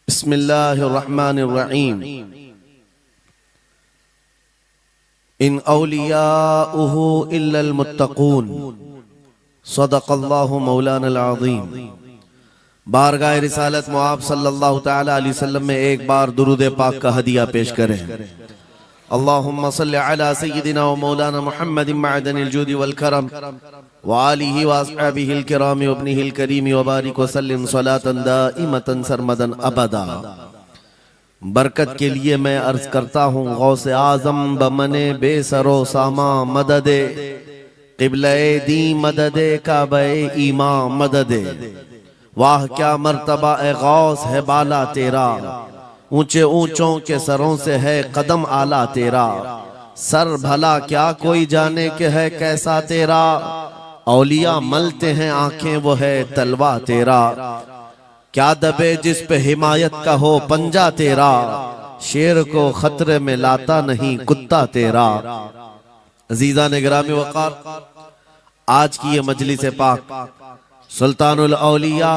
बिस्मिल्लाहिर्रहमानिर्रहीम। इन औलियाउहु इल्लल मुत्तकून। सदक़ल्लाहु मौलाना अज़ीम। बारगाह रिसालत मुआब सल्लल्लाहु तआला अलैहि वसल्लम में एक बार दुरूद पाक का हदिया पेश करें। अल्लाहुम्मा सल्लि अला सय्यिदिना व मौलाना मुहम्मदिन मअदनिल जूदि वल करम व आलिहि व अस्हाबिहिल किराम व इब्निहिल करीम व बारिक व सल्लिम सलातन दाइमतन सरमदन अबदा। बरकत के लिए मैं अर्ज करता हूँ गौसे आजम बमने बेसरो सामा मददे क़िबले दी मददे काबे ईमा मददे। वाह क्या मर्तबा ए गौस है बाला तेरा, ऊंचे ऊंचों के सरों से है कदम आला तेरा। सर भला क्या कोई जाने के है कैसा तेरा, औलिया मलते हैं आंखें वो है तलवा तेरा। क्या दबे जिस पे हिमायत का हो पंजा तेरा, शेर को खतरे में लाता नहीं कुत्ता तेरा। अजीजा ने गिरामी वक़ार, आज की ये मजलिस पाक सुल्तानुल औलिया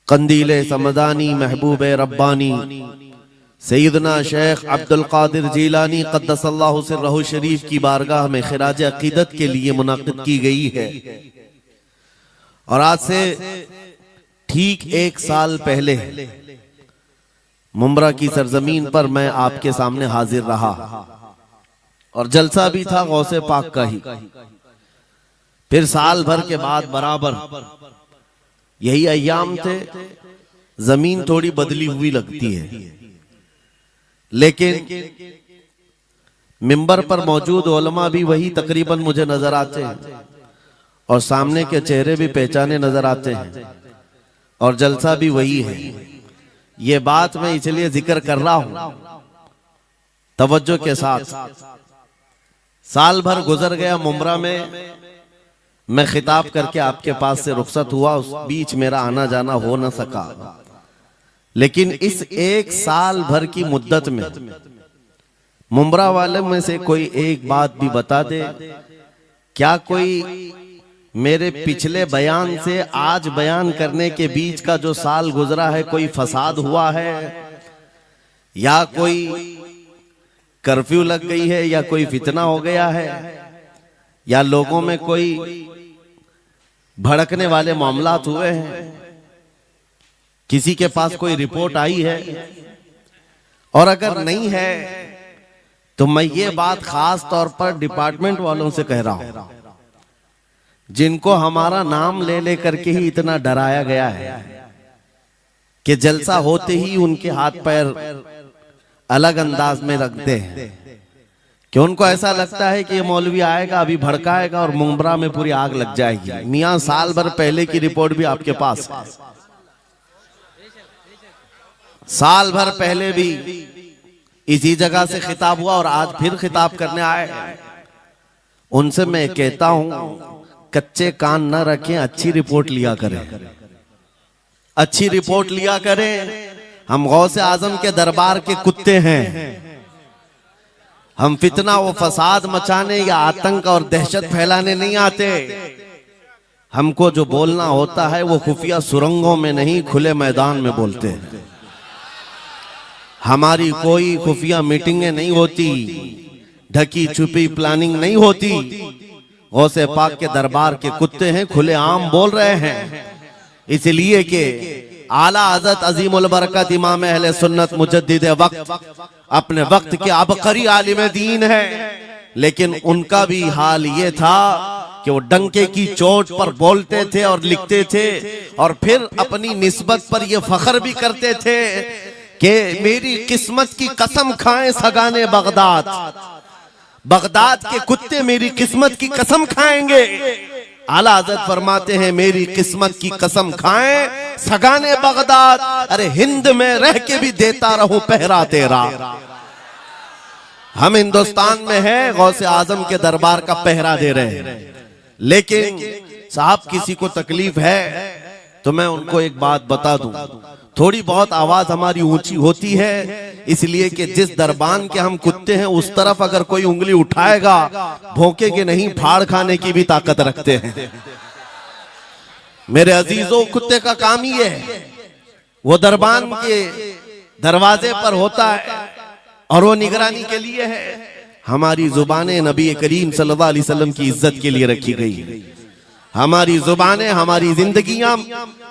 कंदीले समदानी महबूब रब्बानी सैयदना शेख अब्दुल कादिर जीलानी क़द्दसल्लाहु सिर्रहु शरीफ की बारगाह में खिराज अकीदत के लिए मुनाक़िद की गई है। और आज से ठीक एक साल पहले मुंब्रा की सरजमीन पर मैं आपके सामने हाजिर रहा और जलसा भी था गौसे पाक का ही। फिर साल भर के बाद बराबर यही अय्याम थे। जमीन थोड़ी बदली हुई लगती है, लेकिन मिंबर पर मौजूद उलमा भी वही तकरीबन मुझे नजर आते हैं और सामने के चेहरे भी पहचाने नजर आते हैं और जलसा भी वही है। ये बात मैं इसलिए जिक्र कर रहा हूं तवज्जो के साथ। साल भर गुजर गया मुंब्रा में, मैं खिताब करके आपके पास से रुखसत हुआ, उस बीच मेरा आना जाना हो न सका। लेकिन इस एक साल भर की मुद्दत में मुंब्रा वाले में से कोई एक बात भी बता दे, क्या कोई मेरे पिछले बयान से आज बयान करने के बीच का जो साल गुजरा है कोई फसाद हुआ है, या कोई कर्फ्यू लग गई है, या कोई फितना हो गया है, या लोगों में कोई भड़कने वाले मामलात हुए हैं, किसी के पास कोई रिपोर्ट आई है? और अगर नहीं है तो मैं ये बात खास तौर पर डिपार्टमेंट वालों से कह रहा हूं, जिनको हमारा नाम ले लेकर के ही इतना डराया गया है कि जलसा होते ही उनके हाथ पैर अलग अंदाज में रखते हैं, कि उनको ऐसा लगता है कि ये मौलवी आएगा अभी भड़काएगा और मुंब्रा में पूरी आग लग जाएगी। मियां साल भर पहले की रिपोर्ट भी आपके पास है। साल भर पहले भी इसी जगह से खिताब हुआ और आज फिर खिताब करने आए। उनसे मैं कहता हूं कच्चे कान न रखें, अच्छी रिपोर्ट लिया करें, अच्छी रिपोर्ट लिया करें। हम गौसे आजम के दरबार के कुत्ते हैं। हम फितना व फसाद मचाने या आतंक और दहशत फैलाने नहीं आते। हमको जो बोलना होता है वो खुफिया सुरंगों में नहीं, खुले मैदान में बोलते हैं। हमारी कोई खुफिया मीटिंगें नहीं होती, ढकी छुपी प्लानिंग नहीं होती। गौसे पाक के दरबार के कुत्ते हैं, खुले आम बोल रहे हैं। इसलिए कि आला हज़रत अजीमुल बरकत इमाम अहले सुन्नत मुजद्दिद वक्त अपने वक्त के अबकरी आलिम दीन है, लेकिन उनका भी हाल ये था कि वो डंके की चोट पर बोलते थे और लिखते थे और फिर अपनी निस्बत पर ये फख्र भी करते थे कि मेरी किस्मत की कसम खाएं सगाने बगदाद, बगदाद के कुत्ते मेरी किस्मत की कसम खाएंगे। आला हज़रत फरमाते हैं मेरी किस्मत की कसम खाएं सगाने बगदाद, अरे हिंद में रह के भी देता रहूं पहरा तेरा। हम हिंदुस्तान में हैं, गौसे आजम के दरबार का पहरा दे रहे हैं। लेकिन साहब किसी को तकलीफ है तो मैं उनको एक बात बता दूं, थोड़ी बहुत आवाज हमारी ऊंची होती है इसलिए कि जिस दरबान के हम कुत्ते हैं उस तरफ अगर कोई उंगली उठाएगा भौंके के नहीं, फाड़ खाने की भी ताकत रखते हैं। मेरे अजीजों, कुत्ते का काम ही है वो दरबान के दरवाजे पर होता है और वो निगरानी के लिए है। हमारी जुबानें नबी करीम सल्लल्लाहु अलैहि वसल्लम की इज्जत के लिए रखी गई है। हमारी जुबानें, हमारी जिंदगियां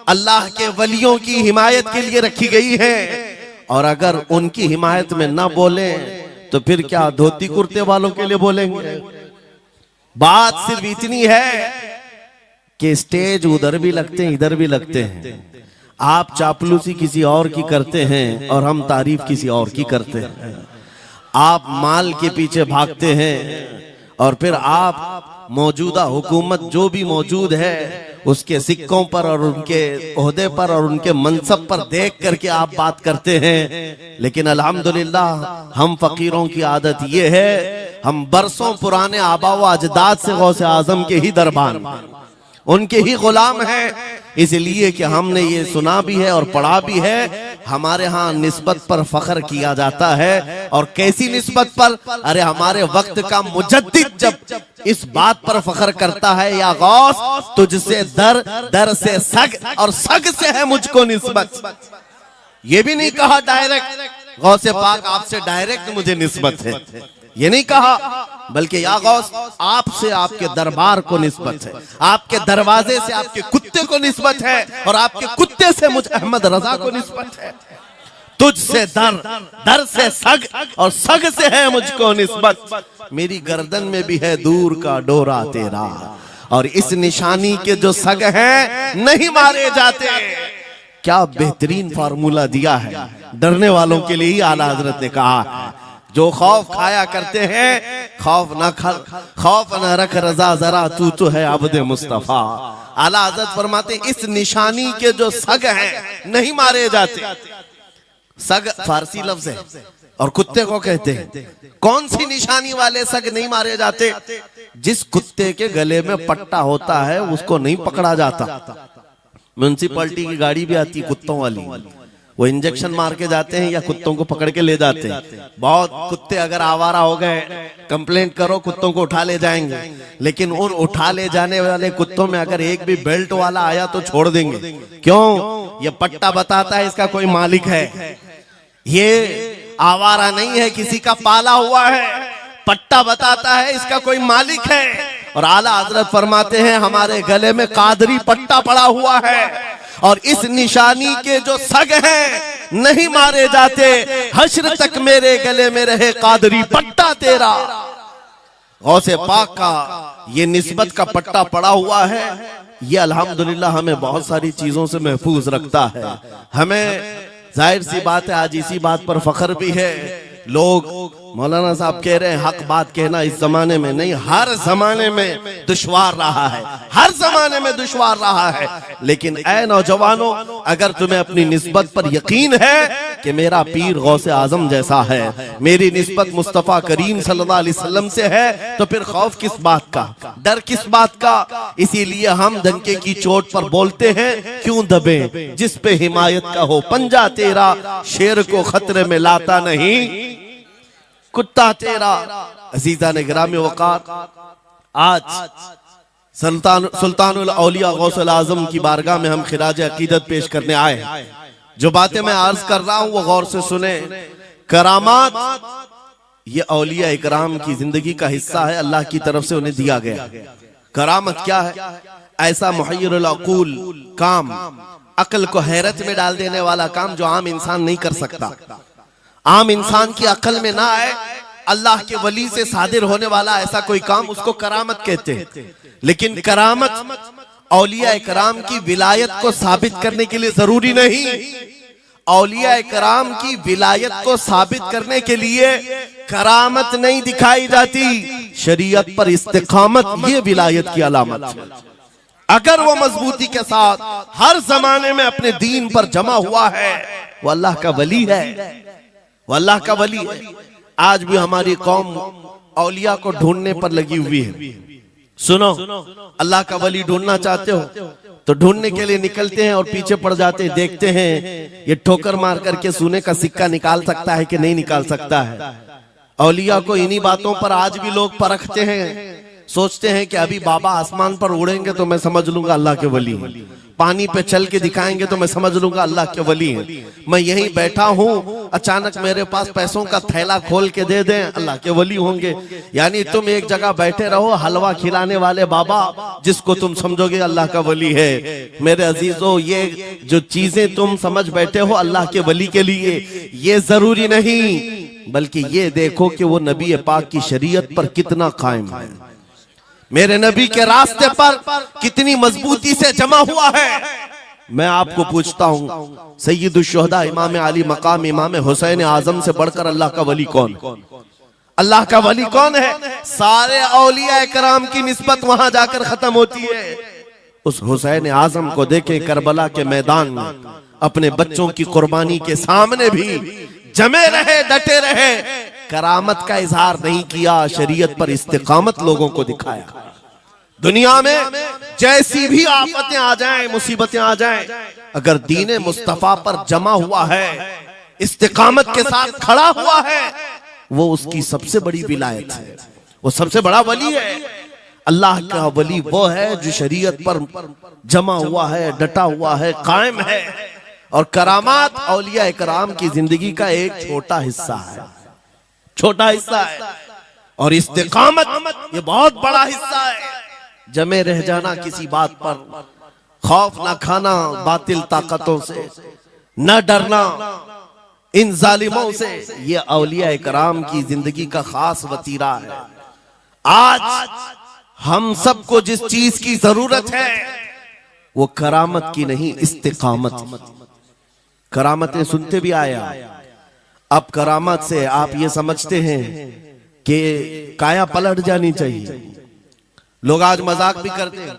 अल्लाह के वलियों की हिमायत के लिए रखी गई है। और अगर उनकी हिमायत में ना बोले तो फिर क्या धोती कुर्ते वालों के लिए बोलेंगे? बात सिर्फ इतनी है कि स्टेज उधर भी लगते हैं, इधर भी लगते हैं। आप चापलूसी किसी और की करते हैं और हम तारीफ किसी और की करते हैं। आप माल के पीछे भागते हैं और फिर आप मौजूदा हुकूमत जो भी मौजूद है उसके सिक्कों पर और उनके ओहदे पर और उनके मनसब पर देख करके आप बात करते हैं। लेकिन अल्हम्दुलिल्लाह हम फकीरों की आदत ये है, हम बरसों पुराने आबा व अजदाद से गौसे आजम के ही दरबान, उनके ही गुलाम हैं। इसलिए कि हमने ये सुना भी है और पढ़ा भी है। हमारे यहाँ निस्बत पर फख्र किया जाता है। और कैसी निस्बत पर? अरे हमारे वक्त का मुजद्दिद जब इस बात पर फख्र करता है, या गौस तुझसे दर, दर से सग और सग से है मुझको निस्बत। ये भी नहीं कहा डायरेक्ट गौसे पाक आपसे डायरेक्ट मुझे निस्बत है, ये नहीं कहा, बल्कि या गौस आपसे आपके दरबार को निस्बत है, आपके दरवाजे से आपके कुत्ते को निस्बत है और आपके कुत्ते से मुझ अहमद रजा को निस्बत है। तुझसे दर, दर से सग और सग से है मुझको निस्बत। मेरी गर्दन में भी है दूर का डोरा तेरा, और इस निशानी के जो सग हैं नहीं मारे जाते। क्या बेहतरीन फार्मूला दिया है डरने वालों के लिए ही आला हजरत ने कहा है। जो खौफ खाया करते हैं, खौफ न रख रजा जरा तू तो है अब्दे मुस्तफा। आला हजरत फरमाते इस निशानी के जो सग हैं नहीं मारे जाते। सग फारसी लफ्ज है और कुत्ते को कहते हैं। कौन सी निशानी वाले सग नहीं मारे जाते? जिस कुत्ते के गले में पट्टा होता है उसको नहीं पकड़ा जाता। म्युनिसिपैलिटी की गाड़ी भी आती है कुत्तों वाली, वो इंजेक्शन मार के जाते हैं या कुत्तों को पकड़ के ले जाते हैं। बहुत कुत्ते अगर आवारा हो गए, कंप्लेंट करो, कुत्तों को उठा ले जाएंगे। लेकिन उन उठा ले जाने वाले कुत्तों में अगर एक भी बेल्ट वाला आया तो छोड़ देंगे। क्यों? ये पट्टा बताता है इसका कोई मालिक है, ये आवारा नहीं है, किसी का पाला हुआ है। पट्टा बताता है इसका कोई मालिक है। और आला हजरत फरमाते हैं हमारे गले में कादरी पट्टा पड़ा हुआ है और इस निशानी के जो सग हैं नहीं मारे जाते। हश्र तक मेरे गले में रहे कादरी पट्टा तेरा। गौसे पाक का ये निस्बत का पट्टा पड़ा हुआ है। ये अल्हम्दुलिल्लाह हमें बहुत सारी चीजों से महफूज रखता है। हमें जाहिर सी बात है आज इसी बात पर फख्र भी है। लोग मौलाना साहब कह रहे हैं हक बात कहना इस जमाने में नहीं, हर जमाने में दुश्वार रहा है, हर जमाने में दुश्वार रहा है। लेकिन ऐ नौजवानों, अगर तुम्हें अपनी निस्बत पर यकीन है कि मेरा पीर गौसे आजम जैसा है, मेरी निस्बत मुस्तफा करीम सल्लल्लाहु अलैहि वसल्लम से है, तो फिर खौफ किस बात का, डर किस बात का? इसीलिए हम डंके की चोट पर बोलते हैं, क्यों दबे जिस पे हिमायत का हो पंजा तेरा, शेर को खतरे में लाता नहीं कुत्ता तेरा। अजीजा ने गिरामी वक़ार, आज सुल्तानुल औलिया गौसुल आजम की बारगाह में हम खिराज अकीदत पेश करने आए। जो बातें मैं अर्ज कर रहा हूं वो गौर से सुने। करामात ये औलिया इकराम की जिंदगी का हिस्सा है, अल्लाह की तरफ से उन्हें दिया गया। करामत क्या है? ऐसा मुहय्यरुल अक़ूल काम, अक्ल को हैरत में डाल देने वाला काम जो आम इंसान नहीं कर सकता, आम इंसान की अकल में ना आए। अल्लाह के वली से सादिर होने वाला ऐसा कोई काम, उसको करामत कहते हैं। लेकिन करामत औलिया इकराम की विलायत को साबित करने के लिए जरूरी नहीं। औलिया इकराम की विलायत को साबित करने के लिए करामत नहीं दिखाई जाती, शरीयत पर इस्तिकामत ये विलायत की अलामत है। अगर वो मजबूती के साथ हर जमाने में अपने दीन पर जमा हुआ है, वो अल्लाह का वली है, वो अल्लाह का वली है। आज भी हमारी कौम औलिया को ढूंढने पर लगी हुई है। सुनो, अल्लाह का वली ढूंढना चाहते हो तो ढूंढने के लिए निकलते हैं और पीछे पड़ जाते हैं, देखते हैं ये ठोकर मार करके सोने का सिक्का निकाल सकता है कि नहीं निकाल सकता है। औलिया को इन्हीं बातों पर आज भी लोग परखते हैं। सोचते हैं कि अभी बाबा आसमान पर उड़ेंगे तो मैं समझ लूंगा अल्लाह के वली हैं, पानी पे चल के दिखाएंगे तो मैं समझ लूंगा अल्लाह के वली हैं, मैं यहीं बैठा हूं अचानक मेरे पास पैसों का थैला खोल के दे दें अल्लाह के वली होंगे। यानी तुम एक जगह बैठे रहो, हलवा खिलाने वाले बाबा जिसको तुम समझोगे अल्लाह का वली है। मेरे अजीजों, ये जो चीजें तुम समझ बैठे हो अल्लाह के वली के लिए, ये जरूरी नहीं, बल्कि ये देखो कि वो नबी पाक की शरीयत पर कितना कायम है, मेरे नबी के रास्ते पर कितनी मजबूती से जमा हुआ है। मैं आपको पूछता हूँ, सैयदुल शुहदा इमाम अली मकाम इमाम हुसैन आजम से बढ़कर अल्लाह का वली कौन? अल्लाह का वली कौन है? सारे औलिया कराम की निस्बत वहां जाकर खत्म होती है। उस हुसैन आजम को देखे करबला के मैदान में अपने बच्चों की कुर्बानी के सामने भी जमे रहे, डटे रहे, करामत का इजहार नहीं किया, शरीयत पर इस्तिकामत लोगों को दिखाया। दुनिया में जैसी भी आफतें आ जाएं, मुसीबतें आ जाएं, अगर दीने मुस्तफा पर जमा हुआ है, इस्तिकामत के साथ खड़ा हुआ है, वो उसकी सबसे बड़ी विलायत है, वो सबसे बड़ा वली है। अल्लाह का वली वो है जो शरीयत पर जमा हुआ है, डटा हुआ है, कायम है। और करामात औलिया इकराम की जिंदगी का एक छोटा हिस्सा है, छोटा हिस्सा है, और इस्तिकामत ये बहुत बड़ा हिस्सा है। जमे रह जाना किसी बात पर, खौफ ना खाना बातिल ताकतों से, न डरना इन जालिमों से, ये औलिया इकराम की जिंदगी का खास वतीरा है। आज हम सबको जिस चीज की जरूरत है वो करामत की नहीं, इस्तिकामत। करामतें सुनते भी आया, अब करामत से आप ये समझते हैं कि काया पलट जानी चाहिए। लोग आज मजाक भी करते हैं,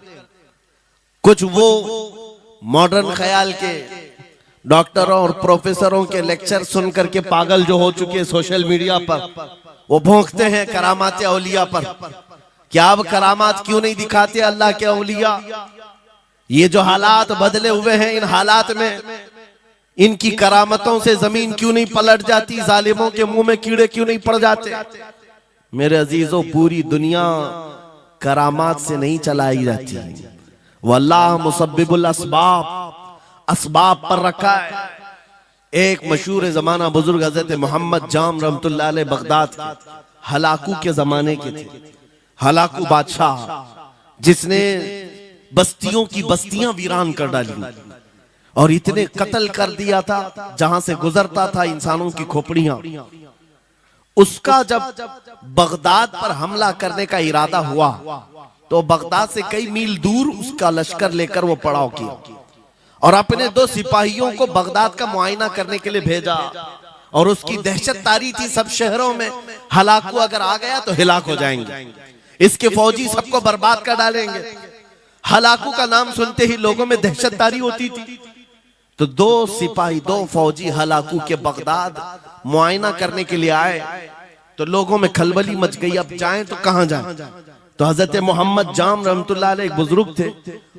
कुछ वो मॉडर्न ख्याल के डॉक्टरों और प्रोफेसरों के लेक्चर सुन करके पागल जो हो चुके सोशल मीडिया पर, वो भोंकते हैं करामात औलिया पर। क्या अब करामात क्यों नहीं दिखाते अल्लाह के औलिया? ये जो हालात बदले हुए हैं, इन हालात में इनकी करामतों से जमीन क्यों नहीं पलट जाती, जालिमों के मुंह में कीड़े क्यों नहीं पड़ जाते? मेरे अजीजों, पूरी दुनिया करामात से नहीं चलाई जाती, वल्लाह मुसब्बिबुल अस्बाब, अस्बाब पर रखा है। एक मशहूर जमाना बुजुर्ग हजरत मोहम्मद जाम रहमतुल्लाह अलैह बगदाद के, हलाकू के जमाने के थे, हलाकू बादशाह जिसने बस्तियों की बस्तियां वीरान कर डाली और इतने कत्ल कर दिया था, जहां से गुजरता था इंसानों की खोपड़ियां। उसका जब बगदाद पर हमला करने का इरादा हुआ तो बगदाद से कई मील दूर उसका लश्कर लेकर वो पड़ाव किया और अपने 2 सिपाहियों को बगदाद का मुआयना करने के लिए भेजा। और उसकी दहशत तारी थी सब शहरों में, हलाकू अगर आ गया तो हिलाक हो जाएंगे, इसके फौजी सबको बर्बाद कर डालेंगे। हलाकू का नाम सुनते ही लोगों में दहशत तारी होती थी। तो 2 सिपाही 2 फौजी हलाकू के बगदाद मुआयना करने के लिए आए तो लोगों में खलबली मच गई, अब जाएं तो कहां जाएं? तो हजरत मोहम्मद जाम रहमतुल्लाह अलैह एक बुजुर्ग थे,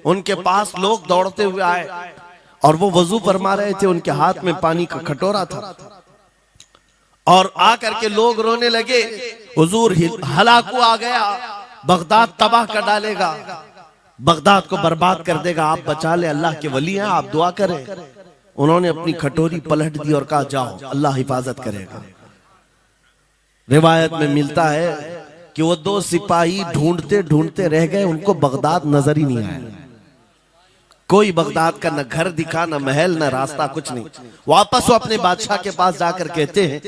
उनके पास लोग दौड़ते हुए आए और वो वजू फरमा रहे थे, उनके हाथ में पानी का कटोरा था और आकर के लोग रोने लगे, हुजूर हलाकू आ गया, बगदाद तबाह कर डालेगा, बगदाद को बर्बाद कर देगा, आप बचा ले, अल्लाह के वली हैं, आप दुआ करें। उन्होंने अपनी कटोरी पलट दी और कहा जाओ, अल्लाह हिफाजत करेगा। रिवायत में मिलता है कि वो 2 सिपाही ढूंढते ढूंढते रह गए, उनको बगदाद नजर ही नहीं आया। कोई बगदाद का न घर दिखा, न महल, न रास्ता, कुछ नहीं। वापस वो अपने बादशाह के पास जाकर कहते हैं,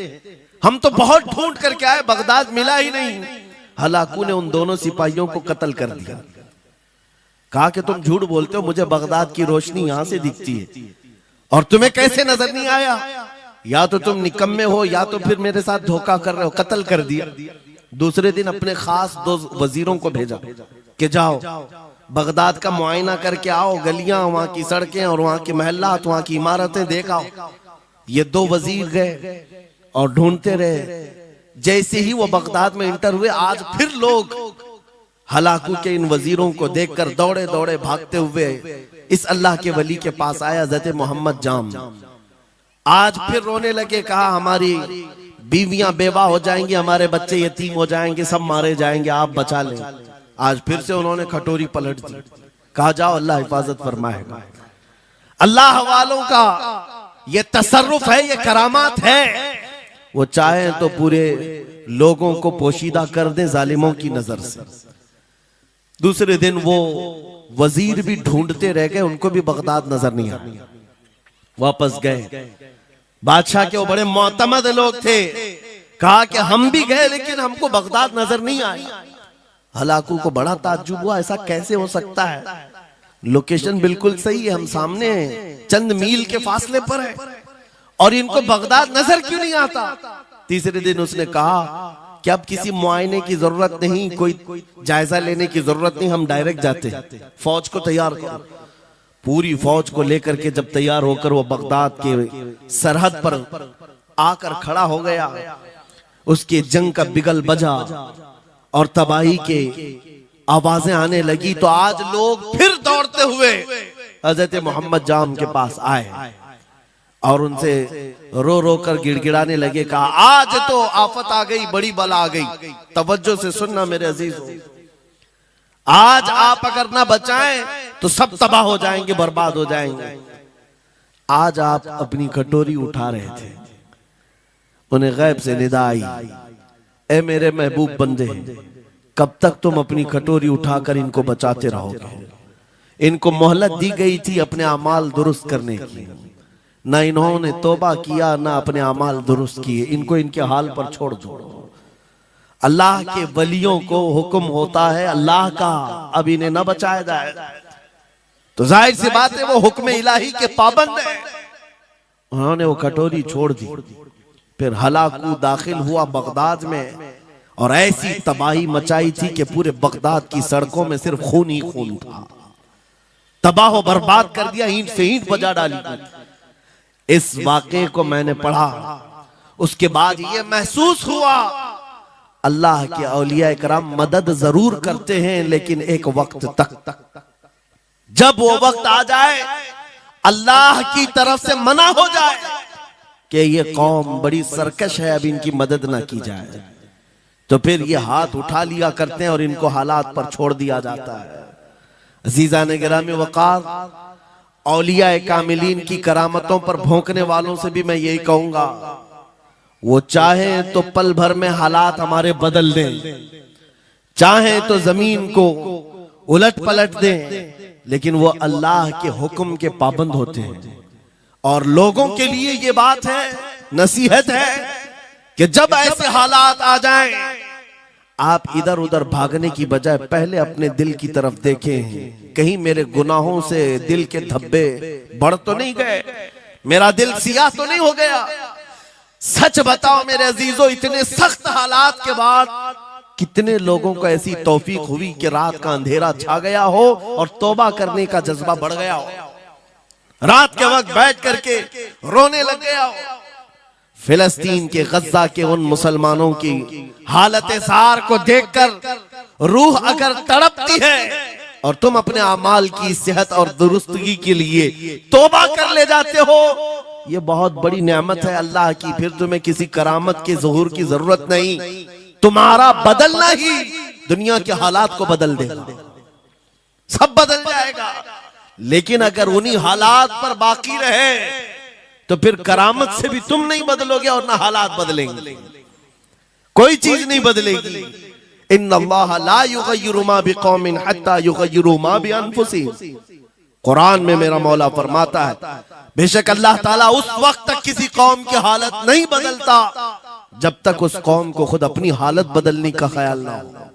हम तो बहुत ढूंढ करके आए, बगदाद मिला ही नहीं। हलाकू ने उन दोनों सिपाहियों को कत्ल कर दिया। कहा कि तुम झूठ बोलते हो, मुझे बगदाद की रोशनी यहां से दिखती है और तुम्हें कैसे नजर नहीं आया? या तो तुम निकम्मे हो या तो फिर मेरे साथ धोखा कर रहे हो, कत्ल कर दिया। दूसरे दिन अपने खास 2 वजीरों को भेजा कि जाओ बगदाद का मुआयना करके आओ, गलियां, वहां की सड़कें और वहां के महल्लात, वहां की इमारतें देख आओ। ये 2 वजीर गए और ढूंढते रहे। जैसे ही वो बगदाद में इंटर हुए, आज फिर लोग हलाकू के इन वजीरों को देखकर दौड़े दौड़े भागते हुए इस अल्लाह के वली के पास आया हज़रत मोहम्मद जाम। आज फिर रोने लगे, कहा हमारी बीवियां बेवा हो जाएंगी, हमारे बच्चे यतीम हो जाएंगे, सब मारे जाएंगे, आप बचा लें। आज फिर से उन्होंने खटोरी पलट दी, कहा जाओ अल्लाह हिफाजत फरमाएगा। अल्लाह वालों का ये तसर्रुफ है, ये करामात है। वो चाहे तो पूरे लोगों को पोशीदा कर दे जालिमों की नजर से। दूसरे दिन वो वजीर भी ढूंढते रह गए, उनको भी बगदाद नजर नहीं आया। वापस गए, बादशाह के वो बड़े मोतमद लोग थे, कहा कि हम भी गए लेकिन हमको बगदाद नजर नहीं आया। हलाकू को बड़ा ताज्जुब हुआ, ऐसा कैसे हो सकता है, लोकेशन बिल्कुल सही है, हम सामने चंद मील के फासले पर है और इनको बगदाद नजर क्यों नहीं आता। तीसरे दिन उसने कहा कि अब किसी मुआयने की जरूरत नहीं, कोई जायजा लेने की जरूरत नहीं, हम डायरेक्ट जाते हैं, फौज को तैयार करो। पूरी फौज को लेकर के जब तैयार होकर वो बगदाद के सरहद पर आकर खड़ा हो गया, उसके जंग का बिगल बजा और तबाही के आवाजें आने लगी, तो आज लोग फिर दौड़ते हुए हजरत मोहम्मद जाम के पास आए और उनसे रो रो कर गिड़गिड़ाने लगे, कहा आज तो आफत आ गई, बड़ी बला आ गई, तवज्जो से सुनना मेरे अजीज, आज आप अगर ना बचाएं तो सब तबाह हो जाएंगे, बर्बाद हो जाएंगे। आज आप अपनी कटोरी उठा रहे थे, उन्हें गैब से निदा आई, ए मेरे महबूब बंदे, कब तक तुम अपनी कटोरी उठाकर इनको बचाते रहोगे। इनको मोहलत दी गई थी अपने अमाल दुरुस्त करने की, ना इन्होंने तौबा किया ना अपने अमाल दुरुस्त किए, इनको इनके हाल पर छोड़ दो। अल्लाह के वलियों को हुक्म होता है अल्लाह का, अब इन्हें न बचाया जाए तो जाहिर सी बात है वो हुक्म इलाही के पाबंद है। उन्होंने वो कटोरी छोड़ दी। फिर हलाकू दाखिल हुआ बगदाद में और ऐसी तबाही मचाई थी कि पूरे बगदाद की सड़कों में सिर्फ खून ही खून था, तबाह बर्बाद कर दिया, ईंट से ईंट बजा डाली। इस वाक़े को मैंने पढ़ा, उसके बाद ये महसूस हुआ अल्लाह के औलिया कराम मदद जरूर करते हैं, लेकिन एक वक्त तक, जब वो वक्त आ जाए अल्लाह की तरफ से मना हो जाए कि ये कौम बड़ी सरकश है, अब इनकी मदद ना की जाए, तो फिर ये हाथ उठा लिया करते हैं और इनको हालात पर छोड़ दिया जाता है। अजीज़ान गिरामी वक़ार, औलिया कामिलीन की करामतों पर भौंकने वालों से भी मैं यही कहूंगा, वो चाहे तो पल भर में हालात हमारे बदल दें, चाहे तो जमीन को उलट पलट दें, लेकिन वो अल्लाह के हुक्म के पाबंद होते हैं। और लोगों के लिए ये बात है, नसीहत है कि जब ऐसे हालात आ जाएं, आप इधर उधर भागने की बजाय पहले अपने दिल की तरफ देखें, कहीं मेरे गुनाहों से दिल के धब्बे बढ़ तो नहीं गए, मेरा दिल सियाह तो नहीं हो गया। सच बताओ मेरे अजीजों, इतने सख्त हालात के बाद कितने लोगों को ऐसी तौफीक हुई कि रात का अंधेरा छा गया हो और तौबा करने का जज्बा बढ़ गया हो, रात के वक्त बैठ करके रोने लग गया हो। फिलिस्तीन के गज्जा के उन मुसलमानों की हालत सार को देखकर रूह अगर तड़पती है और तुम अपने अमाल की सेहत और दुरुस्तगी के लिए तौबा कर ले जाते हो, ये बहुत बड़ी नेमत है अल्लाह की। फिर तुम्हें किसी करामत के ज़ुहूर की जरूरत नहीं, तुम्हारा बदलना ही दुनिया के हालात को बदल देगा, सब बदल जाएगा। लेकिन अगर उन्हीं हालात पर बाकी रहे तो फिर करामत से भी तुम नहीं बदलोगे और ना हालात बदलेंगे, कोई चीज नहीं बदलेगी। इन्नल्लाह ला युगय्यिरु मा बिकौमिन हत्ता युगय्यिरु मा बिअनफुसिहिम। कुरान में मेरा मौला फरमाता है, बेशक अल्लाह ताला उस वक्त तक किसी कौम की हालत नहीं बदलता जब तक उस कौम को खुद अपनी हालत बदलने का ख्याल ना हो।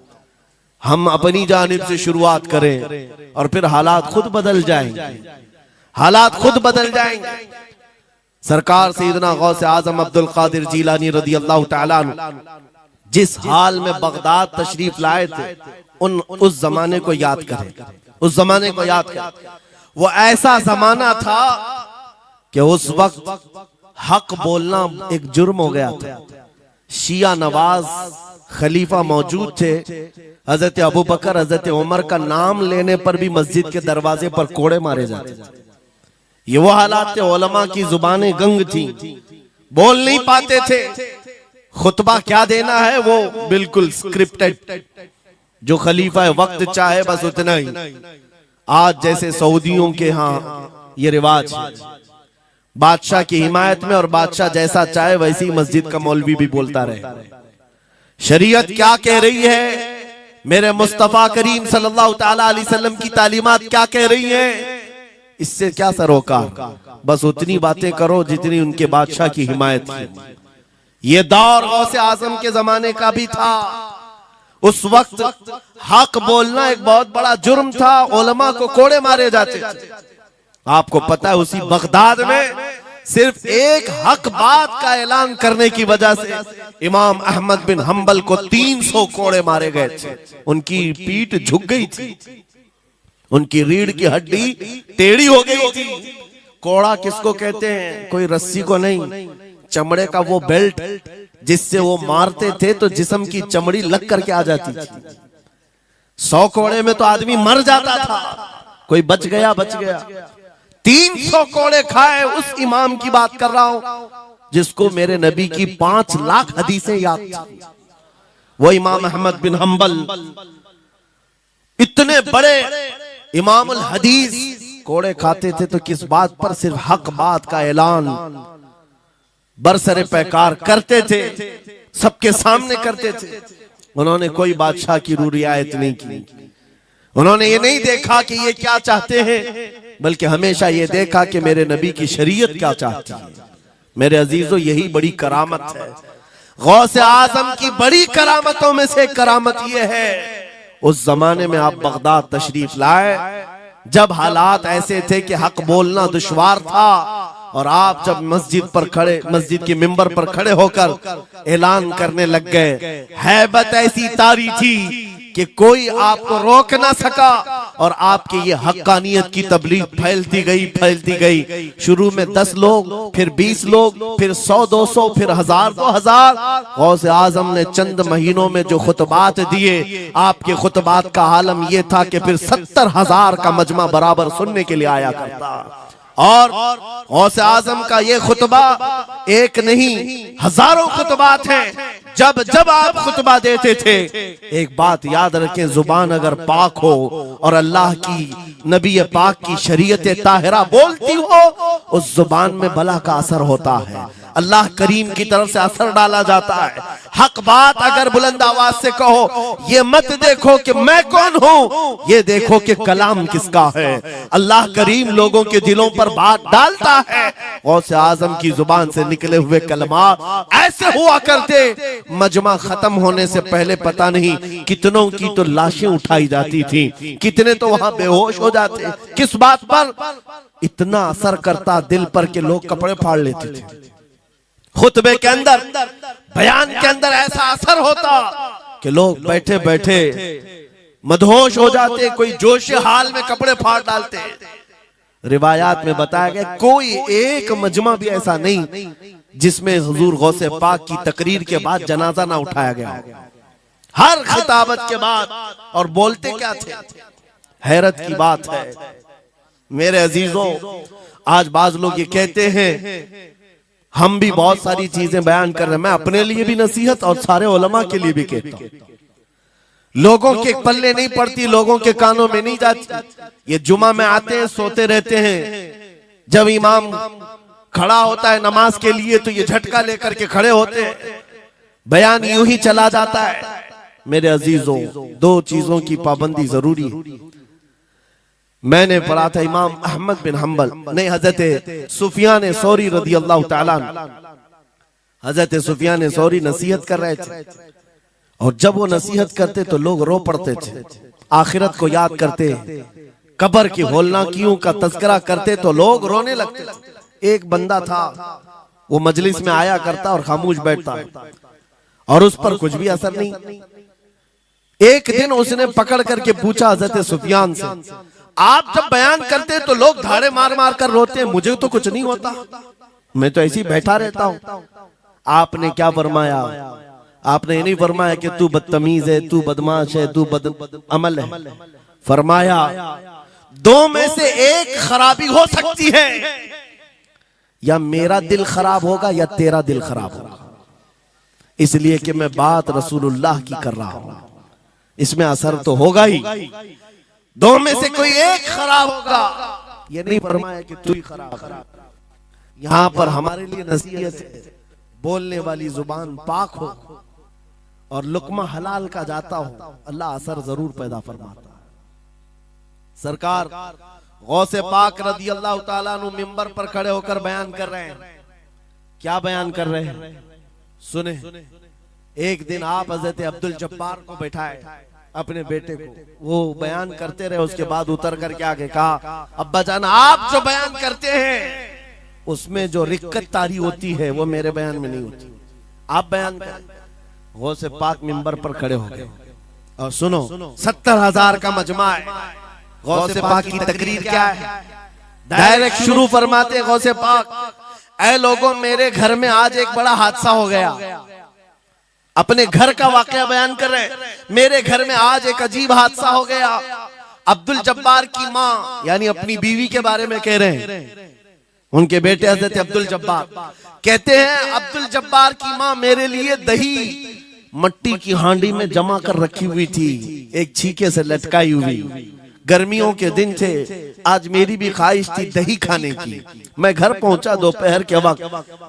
हम अपनी जानिब से शुरुआत करें और फिर हालात खुद बदल जाएंगे, हालात खुद बदल जाएंगे। सरकार सैयदना गौसे आजम अब्दुल कादिर जीलानी रदी अल्लाह तआला अन्हु जिस हाल में बगदाद तशरीफ लाए थे, उस जमाने को याद करें, उस जमाने को याद करें। वो ऐसा जमाना था कि उस वक्त हक बोलना एक जुर्म हो गया था। शिया नवाज खलीफा मौजूद थे, हजरत अबू बकर, हजरत उमर का नाम लेने पर भी मस्जिद के दरवाजे पर कोड़े मारे जाते थे। ये वो हालात थे, उलमा की जुबानें गंग थी, बोल नहीं पाते थे, खुतबा क्या देना है वो बिल्कुल स्क्रिप्टेड, जो खलीफा है वक्त चाहे बस उतना ही। आज जैसे सऊदियों के यहाँ ये रिवाज है, बादशाह की हिमायत में और बादशाह जैसा चाहे वैसी मस्जिद का मौलवी भी बोलता रहे। शरीयत क्या कह रही है, मेरे मुस्तफा करीम सल्लल्लाहु ताला अलैहि वसल्लम की तालीमात क्या कह रही है, इससे क्या सरोकार। बस उतनी बातें करो जितनी उनके बादशाह की हिमायत की। ये दौर गौसे आजम के जमाने का भी था। उस वक्त हक बोलना एक बहुत बड़ा जुर्म था, उलमा को कोड़े मारे जाते थे। आपको पता है उसी बगदाद में सिर्फ एक हक बात का ऐलान करने की वजह से इमाम अहमद बिन हंबल को 300 कोड़े मारे गए थे। उनकी पीठ झुक गई थी, उनकी रीढ़ की हड्डी टेढ़ी हो गई थी। कोड़ा किसको कहते हैं, कोई रस्सी को नहीं, चमड़े का वो बेल्ट जिससे वो मारते थे तो जिस्म की चमड़ी लग करके आ जाती थी। 100 कोड़े में तो आदमी मर जाता था, कोई बच गया। 300 कोड़े खाए उस इमाम की बात कर रहा हूं जिसको मेरे नबी की 5 लाख हदीसें याद थी। वो इमाम अहमद बिन हंबल इतने बड़े इमामुल हदीस कोड़े खाते थे तो किस बात पर, सिर्फ हक बात का ऐलान बरसरे पैकार करते थे, सबके सामने करते थे। उन्होंने कोई बादशाह की रू रियायत नहीं की। उन्होंने ये नहीं देखा कि ये क्या चाहते हैं, बल्कि हमेशा ये देखा कि मेरे नबी की शरीयत क्या चाहती है। मेरे अजीजों, यही बड़ी करामत है। गौसे आजम की बड़ी करामतों में से करामत ये है, उस जमाने में आप बगदाद तशरीफ लाए जब हालात ऐसे थे कि हक बोलना दुश्वार था, और आप जब मस्जिद के मिंबर पर खड़े होकर ऐलान करने लग गए, हैबत ऐसी तारी थी कि कोई आपको रोक ना सका, और आपकी ये हक्कानियत की तबलीग फैलती गई। शुरू में 10 लोग, फिर 20 लोग, फिर 100-200, फिर 1000-2000। गौसे आजम ने चंद महीनों में जो खुतबात दिए, आपके खुतबात का आलम यह था कि फिर 70,000 का मजमा बराबर सुनने के लिए आया करता। और गौसे आजम का ये खुतबा एक नहीं, हजारों खुतबात हैं। जब जब आप खुतबा देते थे, एक बात याद रखें, जुबान अगर पाक हो और अल्लाह की नबी पाक की शरीयत ताहिरा बोलती हो, उस जुबान में भला का असर होता है, अल्लाह करीम की तरफ से असर डाला जाता है। हक बात अगर बुलंद आवाज से कहो, ये मत देखो कि मैं कौन हूं, ये देखो कि कलाम किसका है। अल्लाह करीम लोगों के दिलों पर बात डालता है। गौसे आजम की जुबान से निकले हुए कलमात ऐसे हुआ करते, मजमा खत्म होने से पहले पता नहीं कितनों की तो लाशें उठाई जाती थी, कितने तो वहां बेहोश हो जाते। किस बात पर? इतना असर करता दिल पर कि लोग कपड़े फाड़ लेते थे। खुतबे के अंदर, बयान के अंदर ऐसा असर होता कि लोग बैठे बैठे मदहोश हो जाते, कोई जोश हाल में कपड़े फाड़ डालते। रिवायात में बताया गया कोई एक मजमा भी ऐसा नहीं जिसमें हुजूर गौसे पाक की तकरीर के बाद जनाजा ना उठाया गया। हर खिताबत के बाद, और बोलते क्या थे, हैरत की बात है मेरे अजीजों। आज बाज लोग ये कहते हैं हम भी बहुत सारी चीजें बयान कर रहे हैं, मैं अपने लिए भी नसीहत और सारे उलमा के लिए भी कहता हूं, लोगों के पल्ले नहीं पड़ती, लोगों के कानों में नहीं जाती। ये जुमा में आते हैं, सोते रहते हैं, जब इमाम खड़ा होता है नमाज के लिए तो ये झटका लेकर के खड़े होते हैं, बयान यूं ही चला जाता है। मेरे अजीजों, 2 चीजों की पाबंदी जरूरी है। मैंने पढ़ा था इमाम अहमद बिन हंबल नहीं, हजरत सुफियान सौरी रदी अल्लाह ताला, हजरत सुफियान सौरी नसीहत कर रहे थे, और जब वो नसीहत करते तो लोग रो पड़ते थे, आखिरत को याद करते, कब्र की होलनाकियों का तज़किरा करते तो लोग रोने लगते थे। एक बंदा था, वो मजलिस में आया करता और खामोश बैठता, और उस पर कुछ भी असर नहीं। एक दिन उसने पकड़ करके पूछा हजरत सुफियान से, आप जब बयान करते तो लोग धाड़े मार मार कर रोते हैं, मुझे तो कुछ नहीं होता, मैं तो ऐसे ही बैठा रहता हूं। आपने क्या फरमाया? आपने ये नहीं फरमाया कि तू बदतमीज है, तू बदमाश है, तू बदअमल है। फरमाया 2 में से एक खराबी हो सकती है, या मेरा दिल खराब होगा या तेरा दिल खराब होगा, इसलिए कि मैं बात रसूलुल्लाह की कर रहा हूं। इसमें असर तो होगा ही, दो में से कोई एक खराब होगा। ये नहीं फरमाया कि तू ही खराब। यहां पर हमारे लिए नसीहत है, बोलने वाली जुबान पाक हो और लुकमा हलाल का जाता हो, अल्लाह असर जरूर पैदा फरमाता है। सरकार गौसे पाक रदी अल्लाह ताला अन्हु मिंबर पर खड़े होकर बयान कर रहे हैं। क्या बयान कर रहे हैं? सुने। एक दिन आप हजरत अब्दुल जब्बार को बैठाए, अपने बेटे को, वो बयान करते रहे। उसके बाद उतर कर क्या कहा, अब्बा जान आप जो बयान करते हैं उसमें जो रिक्कत तारी होती है वो मेरे बयान में नहीं होती, आप बयान करें। गौसे पाक मिंबर पर खड़े हो गए और सुनो, 70,000 का मजमा है। गौसे पाक की तकरीर क्या है? डायरेक्ट शुरू फरमाते गौसे पाक, ऐ लोगों, मेरे घर में आज एक बड़ा हादसा हो गया। अपने घर का वाकया बयान कर रहे, मेरे घर में आज एक अजीब हादसा हो गया। अब्दुल जब्बार की माँ यानी अपनी बीवी के बारे में कह रहे हैं। उनके बेटे हजरत अब्दुल जब्बार कहते हैं, अब्दुल जब्बार की माँ मेरे लिए दही मट्टी की हांडी में जमा कर रखी हुई थी, एक छीके से लटकाई हुई। गर्मियों के दिन थे, आज मेरी भी ख्वाहिश थी दही खाने की। मैं घर पहुंचा दोपहर के वक्त,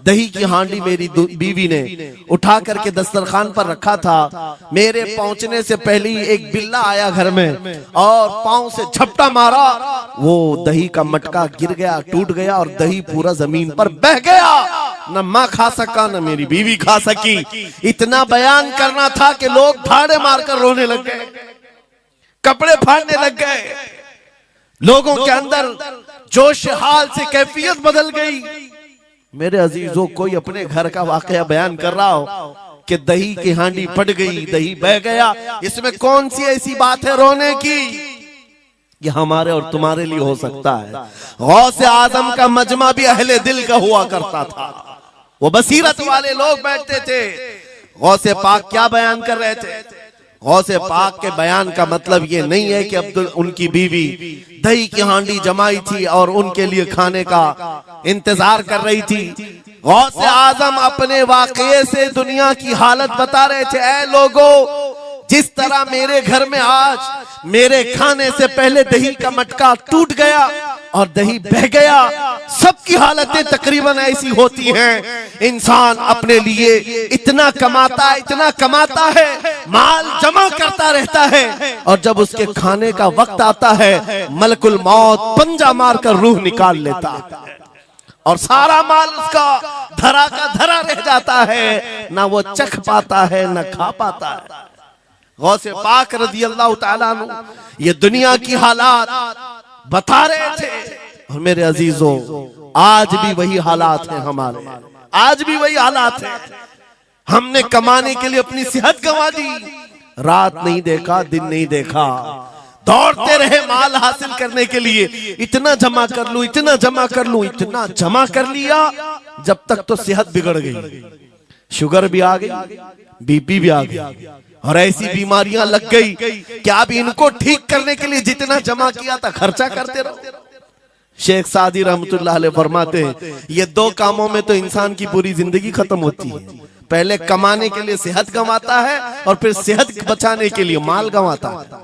दही की हांडी मेरी बीवी ने उठा करके दस्तरखान पर रखा था। मेरे पहुंचने से पहले ही एक बिल्ला आया घर में और पांव से झपटा मारा, वो दही का मटका गिर गया, टूट गया और दही पूरा जमीन पर बह गया। न माँ खा सका न मेरी बीवी खा सकी। इतना बयान करना था कि लोग ठाड़े मारकर रोने लग गए, कपड़े फाड़ने लग गए। लोगों के अंदर जोश हाल से कैफियत बदल गई। मेरे अजीजों, कोई अपने घर का वाकया बयान कर रहा हो कि दही की हांडी फट गई, दही बह गया, इसमें कौन सी ऐसी बात है रोने की? ये हमारे और तुम्हारे लिए हो सकता है। गौसे आजम का मजमा भी अहले दिल का हुआ करता था, वो बसीरत वाले लोग बैठते थे। गौसे पाक क्या बयान कर रहे थे? गौसे पाक के बयान का मतलब ये नहीं है कि अब्दुल उनकी बीवी दही की हांडी जमाई थी और उनके लिए खाने का इंतजार कर रही थी। गौसे आजम अपने वाकये से दुनिया की हालत बता रहे थे, ऐ लोगों, जिस तरह मेरे घर में आज मेरे खाने से पहले दही का मटका टूट गया और दही बह गया, सबकी हालतें तकरीबन ऐसी होती हैं। इंसान अपने लिए इतना कमाता है, माल जमा करता रहता है और जब उसके खाने का वक्त आता है, मलकुल मौत पंजा मारकर रूह निकाल लेता है और सारा माल उसका धरा का धरा रह जाता है, ना वो चख पाता है ना खा पाता है। गौसे पाक रज़ी अल्लाह ताला अन्हु ये दुनिया की हालात बता रहे थे। और मेरे अजीजों, आज भी वही हालात हैं हमारे, आज भी वही हालात हैं। हमने कमाने के लिए अपनी सेहत गंवा दी, रात नहीं देखा, दिन नहीं देखा, दौड़ते रहे माल हासिल करने के लिए। इतना जमा कर लूं, इतना जमा कर लूं, इतना जमा कर लिया, जब तक तो सेहत बिगड़ गई, शुगर भी आ गई, बीपी भी आ गई और ऐसी बीमारियां लग गई कि अब इनको ठीक करने के लिए जितना जमा किया था खर्चा करते रहो। शेख सादी रहमतुल्लाह अलैह फरमाते हैं, ये दो कामों में तो इंसान की पूरी जिंदगी खत्म होती है। पहले कमाने के लिए सेहत गंवाता है और फिर सेहत बचाने के लिए माल गंवाता है।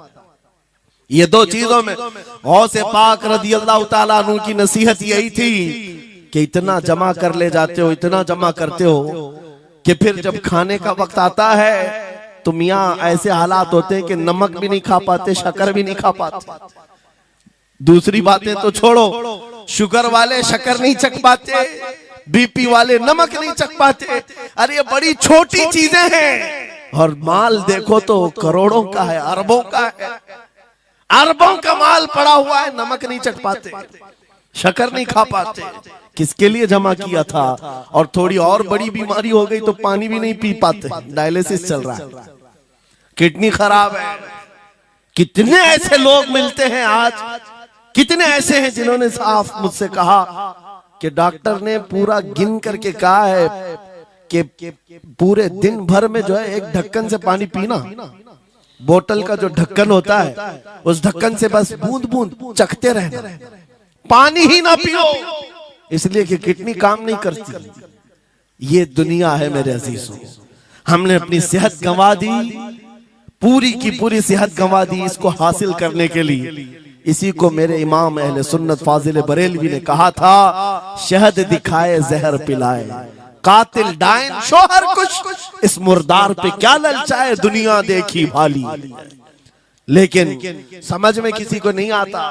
ये दो चीजों में गौसे पाक रज़ी अल्लाह ताला अन्हु की नसीहत यही थी कि इतना जमा कर ले जाते हो, इतना जमा करते हो कि फिर जब खाने का वक्त आता है तो मियाँ ऐसे हालात होते हैं कि नमक भी नहीं खा पाते, शक्कर भी नहीं खा पाते। दूसरी बातें तो छोड़ो, शुगर वाले शक्कर नहीं चख पाते, बीपी वाले नमक नहीं चख पाते। अरे ये बड़ी छोटी चीजें हैं और माल देखो तो करोड़ों का है, अरबों का है, अरबों का माल पड़ा हुआ है, नमक नहीं चख पाते, शक्कर नहीं खा पाते। किसके लिए जमा किया था? और थोड़ी और बड़ी बीमारी हो गई तो पानी भी नहीं पी पाते, डायलिसिस चल रहा है, किडनी खराब है। कितने ऐसे लोग मिलते हैं आज, कितने ऐसे हैं जिन्होंने साफ मुझसे कहा कि डॉक्टर ने पूरा गिन करके कहा है कि पूरे दिन भर में जो है एक ढक्कन से पानी पीना, बोतल का जो ढक्कन होता है उस ढक्कन से बस बूंद बूंद चखते रहना, पानी ही ना पियो, इसलिए कि किडनी काम नहीं करती। ये दुनिया है मेरे अजीजों। हमने अपनी सेहत गंवा दी, पूरी की पूरी सेहत गंवा दी इसको हासिल करने के लिए। इसी को मेरे इमाम अहले सुन्नत फाजिल बरेलवी ने कहा था, शहद दिखाए जहर पिलाए, कातिल डायन शोहर कुछ, इस मुर्दार पे क्या ललचाए, दुनिया देखी भाली। लेकिन समझ में किसी को नहीं आता।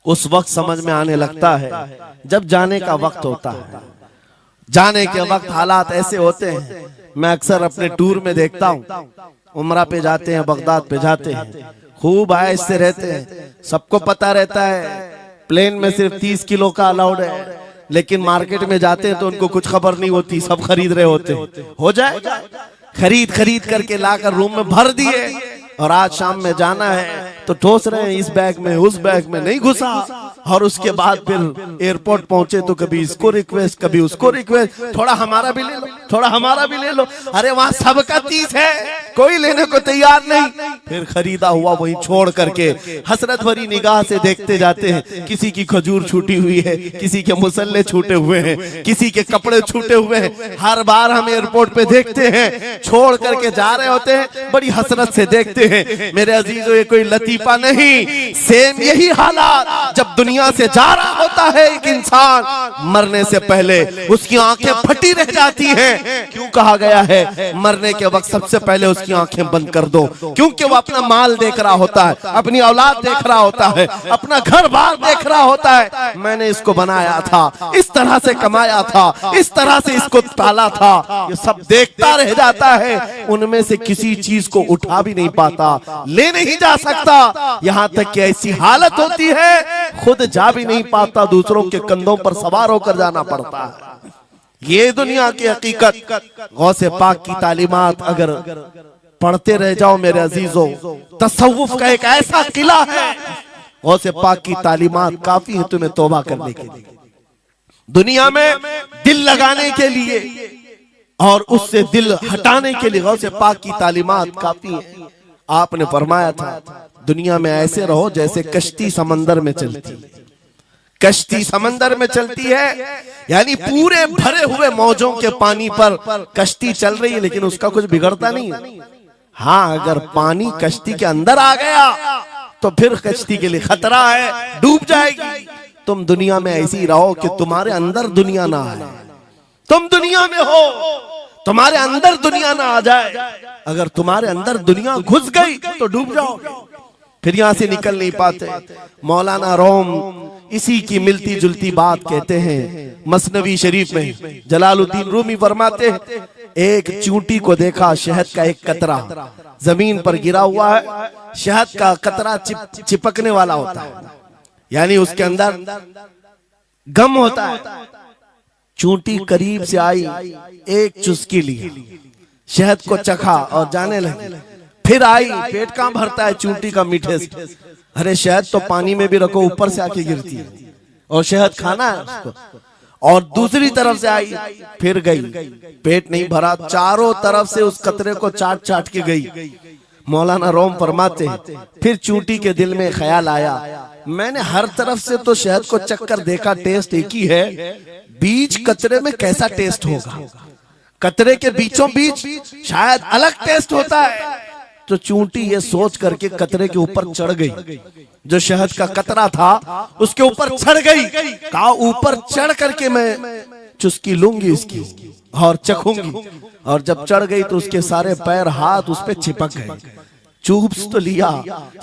उस वक्त समझ में आने लगता है जब जाने का वक्त होता है। जाने के वक्त हालात ऐसे होते हैं, मैं अक्सर अपने टूर में देखता हूँ, उमरा पे जाते हैं, बगदाद पे जाते हैं, खूब आयश से रहते हैं, सबको पता रहता है प्लेन में सिर्फ 30 किलो का अलाउड है, लेकिन मार्केट में जाते हैं तो उनको कुछ खबर नहीं होती, सब खरीद रहे होते हैं। हो जाए खरीद करके लाकर रूम में भर दिए, और आज शाम में जाना है तो ठोस रहे हैं इस बैग में उस बैग में नहीं घुसा। और उसके बाद फिर एयरपोर्ट पहुंचे तो कभी इसको रिक्वेस्ट कभी उसको रिक्वेस्ट, थोड़ा हमारा भी ले लो, थोड़ा हमारा भी ले लो। अरे वहां सबका 30 है, कोई लेने को तैयार नहीं। फिर खरीदा हुआ वहीं छोड़ करके हसरत भरी निगाह से देखते जाते हैं। किसी की खजूर छूटी हुई है, किसी के मुसल्ले छूटे हुए हैं, किसी के कपड़े छूटे हुए हैं। हर बार हम एयरपोर्ट पे देखते हैं, छोड़ करके जा रहे होते हैं, बड़ी हसरत से देखते हैं। मेरे अजीजों, ये कोई लतीफा नहीं, सेम यही हालात जब दुनिया से जा रहा होता है एक इंसान, मरने से पहले उसकी आंखें फटी रह जाती हैं। क्यों कहा गया है मरने के वक्त सबसे पहले उसकी आंखें बंद कर दो? क्योंकि वो अपना माल देख रहा होता है, अपनी औलाद देख रहा होता है, अपना घर बार देख रहा होता है। मैंने इसको बनाया था, इस तरह से कमाया था, इस तरह से इसको पाला था, ये सब देखता रह जाता है। उनमें से किसी चीज को उठा भी नहीं पाता, ले नहीं जा सकता। यहाँ तक कि ऐसी हालत होती है खुद जा भी नहीं पाता, दूसरों के कंधों पर सवार होकर जाना पड़ता है। ये दुनिया की हकीकत। गौसे पाक की तालीमात अगर पढ़ते रह जाओ मेरे अजीजों, तसव्वुफ का एक ऐसा किला है। गौसे पाक की तालीमात काफी है तुम्हें तौबा करने के लिए, दुनिया में दिल लगाने के लिए और उससे दिल हटाने के लिए। गौसे पाक की तालीमात काफी है। आपने फरमाया था दुनिया में ऐसे रहो जैसे कश्ती समंदर में चलती। कश्ती समंदर में चलती है यानी पूरे भरे हुए मौजों के पानी पर कश्ती चल रही है, लेकिन उसका कुछ बिगड़ता नहीं है। हाँ, अगर पानी कश्ती के अंदर आ गया तो फिर कश्ती के लिए खतरा है, डूब जाएगी। तुम दुनिया में ऐसे ही रहो कि तुम्हारे अंदर दुनिया ना आए। तुम दुनिया में हो, तुम्हारे अंदर दुनिया ना आ जाए। अगर तुम्हारे अंदर दुनिया घुस गई तो डूब जाओगे, फिर यहां से निकल नहीं पाते। मौलाना रोम इसी की मिलती जुलती बात कहते हैं मसनवी शरीफ में। जलालुद्दीन रूमी फरमाते हैं, एक चूंटी को देखा, शहद का एक कतरा जमीन पर गिरा हुआ है। शहद का कतरा चिपकने वाला होता है, यानी उसके अंदर गम होता है। चूंटी करीब से आई, एक चुस्की ली, शहद को चखा और जाने लगी। फिर आई, पेट कहां भरता है चूंटी का मीठे से। अरे शहद तो पानी में भी रखो ऊपर से आके गिरती है, और शहद खाना है उसको। और दूसरी तरफ से आई, फिर गई, पेट नहीं भरा, चारों तरफ से उस कतरे को चाट चाट के गई। मौलाना रोम फरमाते हैं, फिर चूंटी के दिल में ख्याल आया, मैंने हर तरफ से तो शहद को चक्कर देखा, टेस्ट एक ही है, बीच कतरे में कैसा टेस्ट होगा? कतरे के बीचों बीच शायद अलग टेस्ट होता है। तो चूंटी ये सोच करके कतरे के ऊपर चढ़ गई, जो शहद का कतरा था उसके ऊपर चढ़ गई। कहा ऊपर चढ़ करके मैं चुस्की लूंगी इसकी और चखूंगी। और जब चढ़ गई तो उसके सारे पैर हाथ उस पे चिपक गए। चूप्स तो लिया,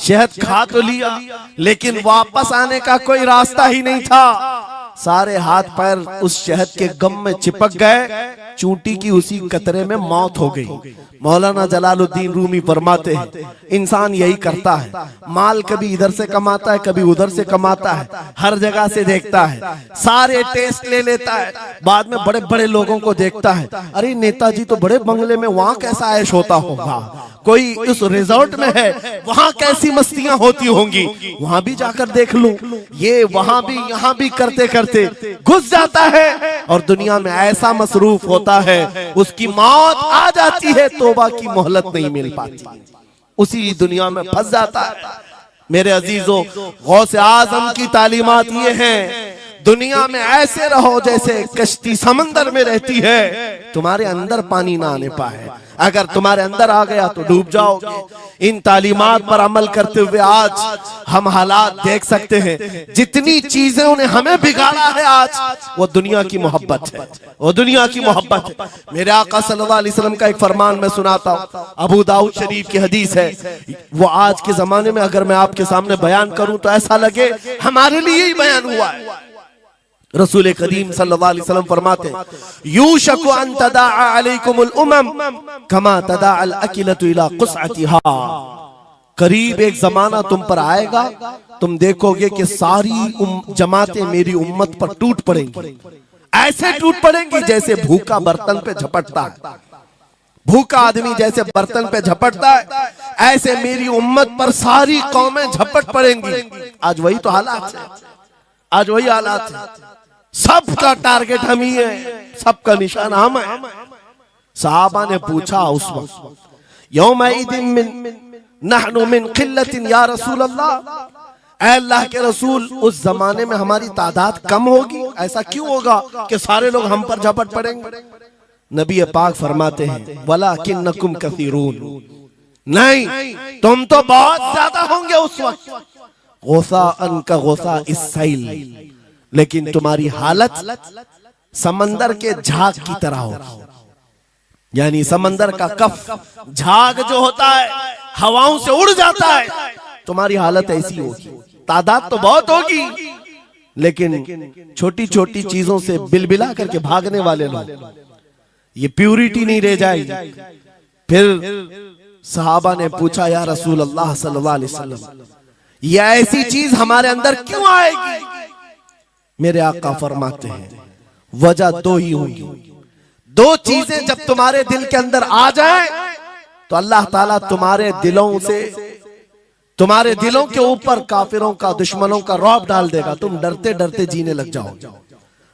शहद खा तो लिया, लेकिन वापस आने का कोई रास्ता ही नहीं था। सारे हाथ पैर उस शहद के गम में चिपक गए। चूंटी की उसी कतरे में मौत हो गई। मौलाना जलालुद्दीन रूमी फरमाते हैं, इंसान यही करता है, माल कभी इधर से कमाता है, कभी उधर से कमाता है, हर जगह से देखता है, सारे टेस्ट ले लेता है, बाद में बड़े बड़े लोगों को देखता है, अरे नेताजी तो बड़े बंगले में, वहां कैसा ऐश होता होगा, कोई उस रिजॉर्ट में है, वहां कैसी मस्तियां होती होंगी, वहां भी जाकर देख लूं। ये वहां भी यहाँ भी करते करते घुस जाता है और दुनिया में ऐसा मसरूफ होता है, उसकी मौत आ जाती है, तौबा की मोहलत नहीं मिल पाती, उसी दुनिया में फंस जाता है। मेरे अजीजों, गौसे आजम की तालीमात ये हैं, दुनिया में ऐसे रहो जैसे कश्ती समंदर में रहती है, तुम्हारे अंदर पानी ना आने पाए। अगर तुम्हारे अंदर आ गया तो डूब जाओगे। इन तालीमात पर अमल करते हुए आज हम हालात देख सकते हैं। जितनी चीजों ने हमें बिगाड़ा है आज, वो दुनिया की मोहब्बत है, वो दुनिया की मोहब्बत है। मेरे आका सल्लल्लाहु अलैहि वसल्लम का एक फरमान मैं सुनाता हूँ, अबू दाऊद शरीफ की हदीस है। वो आज के जमाने में अगर मैं आपके सामने बयान करूं तो ऐसा लगे हमारे लिए ही बयान हुआ है। रसूल करीम सल्लल्लाहु अलैहि वसल्लम फरमाते हैं, यूशकु अन तदाअ अलैकुमुल उमम कमा तदाअ अल अकिलतु इला कुसअतिहा। करीब एक जमाना तुम पर आएगा, तुम देखोगे कि सारी जमातें मेरी उम्मत पर टूट पड़ेंगी। ऐसे टूट पड़ेंगी जैसे भूखा बर्तन पे झपटता है, भूखा आदमी जैसे बर्तन पे झपटता है, ऐसे मेरी उम्मत पर सारी कौमें झपट पड़ेंगी। आज वही तो हालात है, आज वही हालात है। सबका टारगेट हम ही है, सबका निशान हम है। सहाबा ने पूछा उस वक्त, यौमइदिन मिन नहनु मिन किल्लतिन या रसूल अल्लाह, ऐ अल्लाह के रसूल उस जमाने में हमारी तादाद कम होगी, ऐसा क्यों होगा कि सारे लोग हम पर झपट पड़ेंगे? नबी पाक फरमाते हैं, वलाकिन्नकुम कसीरून, नहीं तुम तो बहुत ज्यादा होंगे उस वक्त, गोसा अनका गोसा इस्साइल, लेकिन तुम्हारी हालत समंदर के झाग की तरह होगी। यानी समंदर का कफ झाग जो होता है हवाओं से उड़ जाता है, तुम्हारी हालत ऐसी होगी। तादाद तो बहुत होगी, लेकिन छोटी छोटी चीजों से बिलबिला करके भागने वाले लोग, ये प्यूरिटी नहीं रह जाएगी। फिर सहाबा ने पूछा, या रसूल अल्लाह सल्लल्लाहु अलैहि वसल्लम, ये ऐसी चीज हमारे अंदर क्यों आएगी? मेरे आका फरमाते हैं, वजह दो ही होंगी। दो चीजें जब तुम्हारे दिल के अंदर आ जाए तो अल्लाह ताला तुम्हारे दिलों से, तुम्हारे दिलों के ऊपर काफिरों का, दुश्मनों का रौब डाल देगा। तुम डरते डरते जीने लग जाओगे,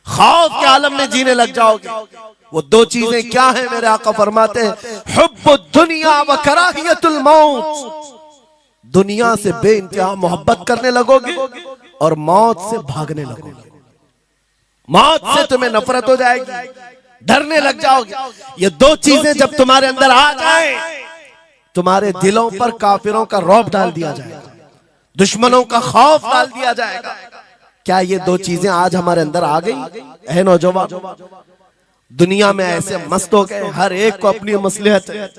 खौफ के आलम में जीने लग जाओगे। वो दो चीजें क्या है? मेरे आका फरमाते हैं, हुब्बुद दुनिया व कराहियतुल मौत, दुनिया से बेइंतहा मोहब्बत करने लगोगे और मौत से भागने लगोगे। मौत से तुम्हें नफरत हो जाएगी, डरने लग जाओगे। ये दो चीजें जब तुम्हारे अंदर आ जाए, तुम्हारे दिलों पर काफिरों का रौब डाल दिया जाएगा, दुश्मनों का खौफ डाल दिया जाएगा। क्या ये दो चीजें आज हमारे अंदर आ गई? है नौजवान, दुनिया में ऐसे मस्त हो गए, हर एक को अपनी मसलहत है।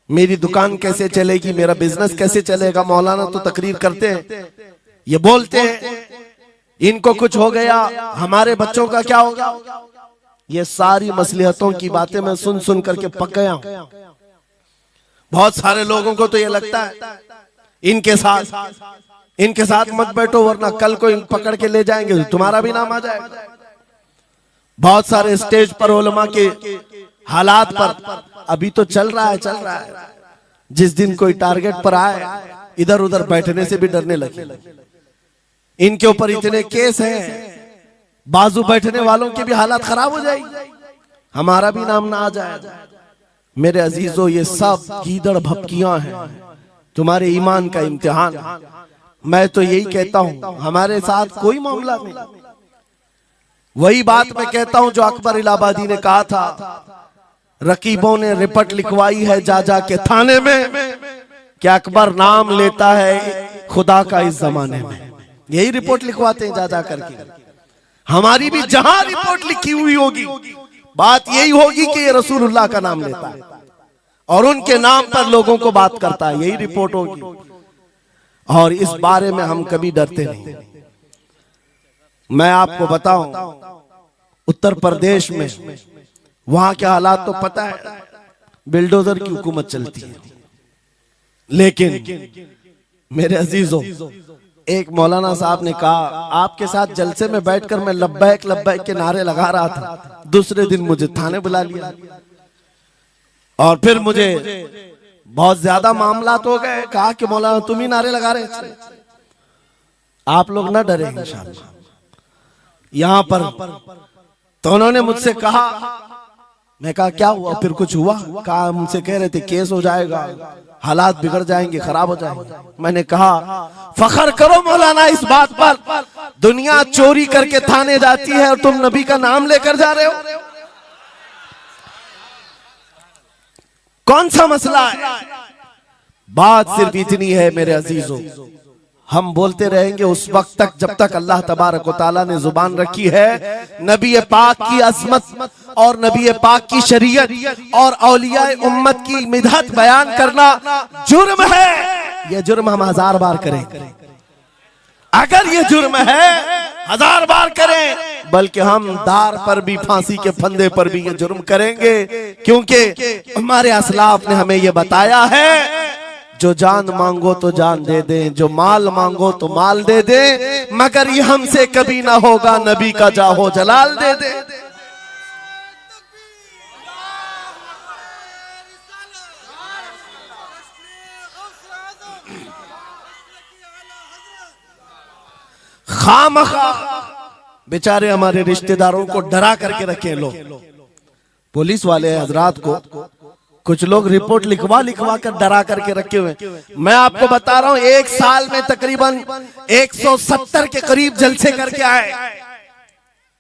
मेरी दुकान कैसे चलेगी, मेरा बिजनेस कैसे चलेगा। मौलाना तो तकरीर करते हैं, ये बोलते हैं इनको कुछ हो गया, हमारे बच्चों का क्या होगा। ये सारी मसलहतों की बातें मैं सुन सुन करके पक गया हूं। बहुत सारे लोगों को तो ये लगता है इनके साथ मत बैठो, वरना कल को इन पकड़ के ले जाएंगे तो तुम्हारा भी नाम आ जाएगा। बहुत सारे स्टेज पर उलमा के हालात पर अभी तो चल रहा है। जिस दिन कोई टारगेट पर आए, इधर उधर बैठने से भी डरने लगे। इनके ऊपर इतने केस हैं, बाजू बैठने वालों की भी हालत खराब हो जाएगी, हमारा भी नाम ना आ जाए। मेरे अजीजों, ये सब गीदड़ भपकियां हैं, तुम्हारे ईमान का इम्तिहान। मैं तो यही कहता हूं, हमारे साथ कोई मामला नहीं। वही बात मैं कहता हूं जो अकबर इलाहाबादी ने कहा था, रकीबों ने रिपोर्ट लिखवाई है जा जा के थाने में कि अकबर नाम लेता है खुदा का इस जमाने में। यही रिपोर्ट लिखवाते हैं जा जा करके। हमारी भी जहां रिपोर्ट लिखी हुई होगी, बात यही होगी कि ये रसूलुल्लाह का नाम लेता है और उनके नाम पर लोगों को बात करता है, यही रिपोर्ट होगी। और इस बारे में हम कभी डरते नहीं। मैं आपको बताऊं, उत्तर प्रदेश में वहां के हालात तो पता है, बिल्डोजर की हुकूमत चलती है। लेकिन मेरे अजीजों, एक मौलाना साहब ने कहा, आपके साथ जलसे में बैठकर मैं लब्बैक लब्बैक के नारे लगा रहा था, दूसरे दिन मुझे थाने बुला लिया और फिर मुझे बहुत ज्यादा मामलात हो गए। कहा कि मौलाना तुम ही नारे लगा रहे थे। आप लोग ना डरे इंशाअल्लाह। यहां पर तो उन्होंने मुझसे कहा, मैं कहा क्या हुआ, फिर कुछ हुआ? कहा मुझसे कह रहे थे केस हो जाएगा, हालात बिगड़ जाएंगे, खराब हो जाएंगे। मैंने कहा फखर करो मौलाना इस बात पर, दुनिया चोरी करके थाने जाती है और तुम नबी का नाम लेकर जा रहे हो। कौन सा मसला है? बात सिर्फ इतनी है मेरे अजीजों, हम बोलते रहेंगे उस वक्त तक जब तक अल्लाह तबारक व तआला ने जुबान रखी है। नबी पाक की अजमत और नबी पाक की शरीयत और औलिया उम्मत की मिदहत बयान करना जुर्म है। यह जुर्म हम 1000 बार करेंगे। अगर ये जुर्म है 1000 बार करें, बल्कि हम दार पर भी, फांसी के फंदे पर भी ये जुर्म करेंगे, क्योंकि हमारे असलाफ ने हमें ये बताया है जो जान मांगो तो जान दे दें, जो माल मांगो तो माल दे दें, मगर ये हमसे कभी ना होगा नबी का जाहो जलाल दे दे। खामखा बेचारे हमारे रिश्तेदारों को डरा करके रखे लोग, पुलिस वाले हजरात को कुछ लोग रिपोर्ट लिखवा कर डरा करके रखे हुए। मैं आपको बता रहा हूं, एक साल में तकरीबन 170 के करीब जलसे करके आए।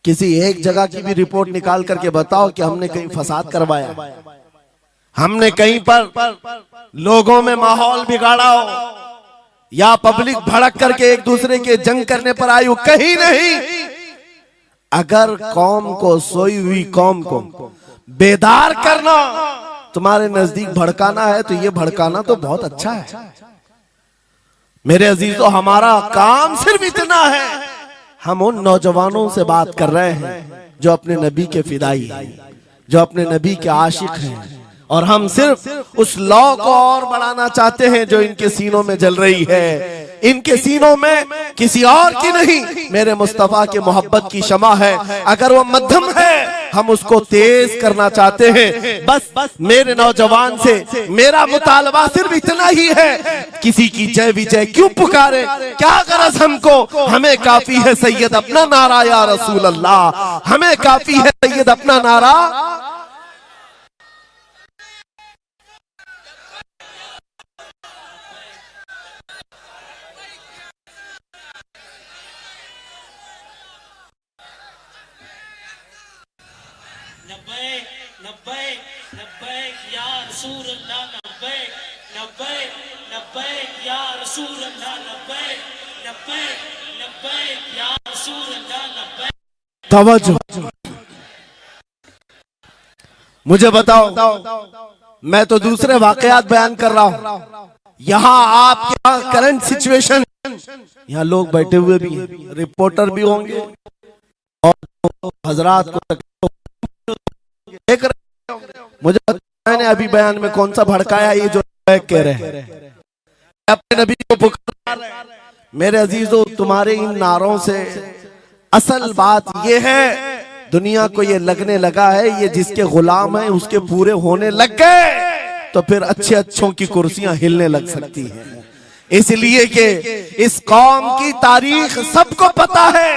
किसी एक जगह की भी रिपोर्ट निकाल करके बताओ कि हमने कहीं फसाद करवाया, हमने कहीं पर लोगों में माहौल बिगाड़ा हो, या पब्लिक भड़क करके एक दूसरे के जंग करने पर आई हो, कहीं नहीं। अगर कौम को, सोई हुई कौम को बेदार करना तुम्हारे नजदीक भड़काना है, तो ये भड़काना तो बहुत अच्छा है मेरे अजीजों। हमारा काम सिर्फ इतना है, हम उन नौजवानों से बात कर रहे हैं जो अपने नबी के फिदाई हैं, जो अपने नबी के आशिक हैं, और हम सिर्फ उस लौ को और बढ़ाना चाहते हैं जो इनके सीनों में जल रही है। इनके सीनों में किसी और की नहीं, मेरे मुस्तफा के मोहब्बत की शमा है। अगर वो मध्यम है, हम उसको तेज करना चाहते हैं। बस मेरे नौजवान से मेरा मुतालबा सिर्फ इतना ही है, किसी की जय विजय क्यों पुकारे, क्या गरज हमको, हमें काफी है सैयद अपना नारा या रसूल अल्लाह, हमें काफी है सैयद अपना नारा। तवज्जो, मुझे बताओ, मैं तो दूसरे वाकयात बयान कर रहा हूं, यहाँ आपके यहाँ करंट सिचुएशन, यहाँ लोग बैठे हुए भी हैं, रिपोर्टर भी होंगे और हजरात को देख रहे होंगे। मुझे मैंने अभी बयान में कौन सा भड़काया, ये जो कह रहे हैं अपने नबी को पुकार रहे हैं। मेरे अजीजों, तुम्हारे इन नारों से असल बात ये है, दुनिया को ये लगने लगा है ये जिसके गुलाम है उसके पूरे होने लग गए, तो फिर अच्छे अच्छों की कुर्सियां हिलने लग सकती हैं। इसलिए कि इस कौम की तारीख सबको पता है,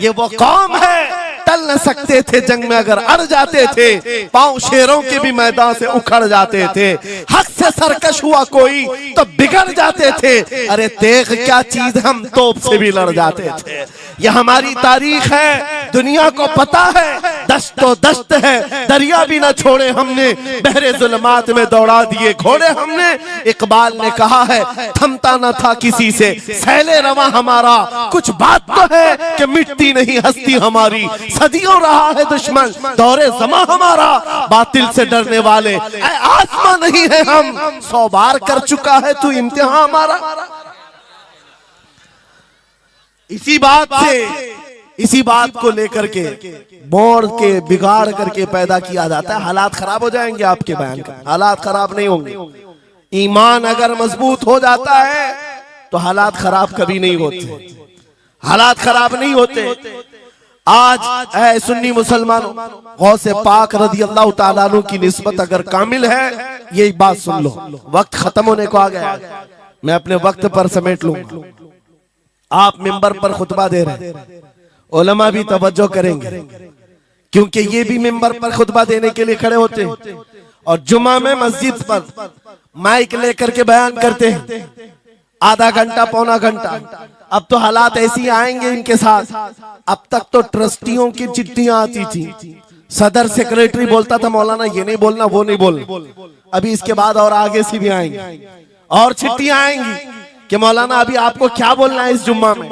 ये वो कौम है टल न सकते थे जंग में, अगर अड़ जाते थे पांव शेरों के भी मैदान से उखड़ जाते थे, हक से सरकश हुआ कोई तो बिगड़ जाते थे, अरे तेग क्या चीज, हम तोप से भी लड़ जाते थे। ये हमारी तारीख है, दुनिया को पता है, दश्त तो दश्त है, दरिया भी न छोड़े हमने, बहरे जुल्मात में दौड़ा दिए घोड़े हमने। इकबाल ने कहा है थमता न था किसी से सैले रवा हमारा, कुछ बात तो है कि मिटती नहीं हस्ती हमारी, सदियों रहा है दुश्मन दौरे ज़मा हमारा, बातिल से डरने वाले आसमां नहीं है हम, 100 बार कर चुका है तू इम्तिहान हमारा। इसी बात को लेकर के मोड़ के बिगाड़ करके पैदा किया जाता है। हालात खराब हो जाएंगे आपके बयान का, हालात खराब नहीं होंगे। ईमान अगर मजबूत हो जाता है तो हालात खराब कभी नहीं होते, हालात खराब नहीं होते। आज ऐ सुन्नी मुसलमानों, गौसे पाक रज़ी अल्लाह ताला अन्हु की निस्बत अगर कामिल है, ये बात सुन लो, वक्त खत्म होने को आ गया, मैं अपने वक्त पर समेट लूंगा। आप मिंबर पर खुतबा दे रहे हैं, उलमा भी तवज्जो करेंगे, क्योंकि ये भी मिंबर पर खुतबा देने के लिए खड़े होते हैं और जुमा में मस्जिद पर माइक लेकर के बयान करते हैं, आधा घंटा पौना घंटा। अब तो हालात ऐसी आएंगे इनके साथ, अब तक तो ट्रस्टियों की चिट्ठियां आती थी, सदर सेक्रेटरी बोलता था मौलाना ये नहीं बोलना वो नहीं बोलना, अभी इसके बाद और आगे से भी आएंगी और चिट्ठियां आएंगी कि मौलाना अभी आपको क्या बोलना है इस जुम्मा में।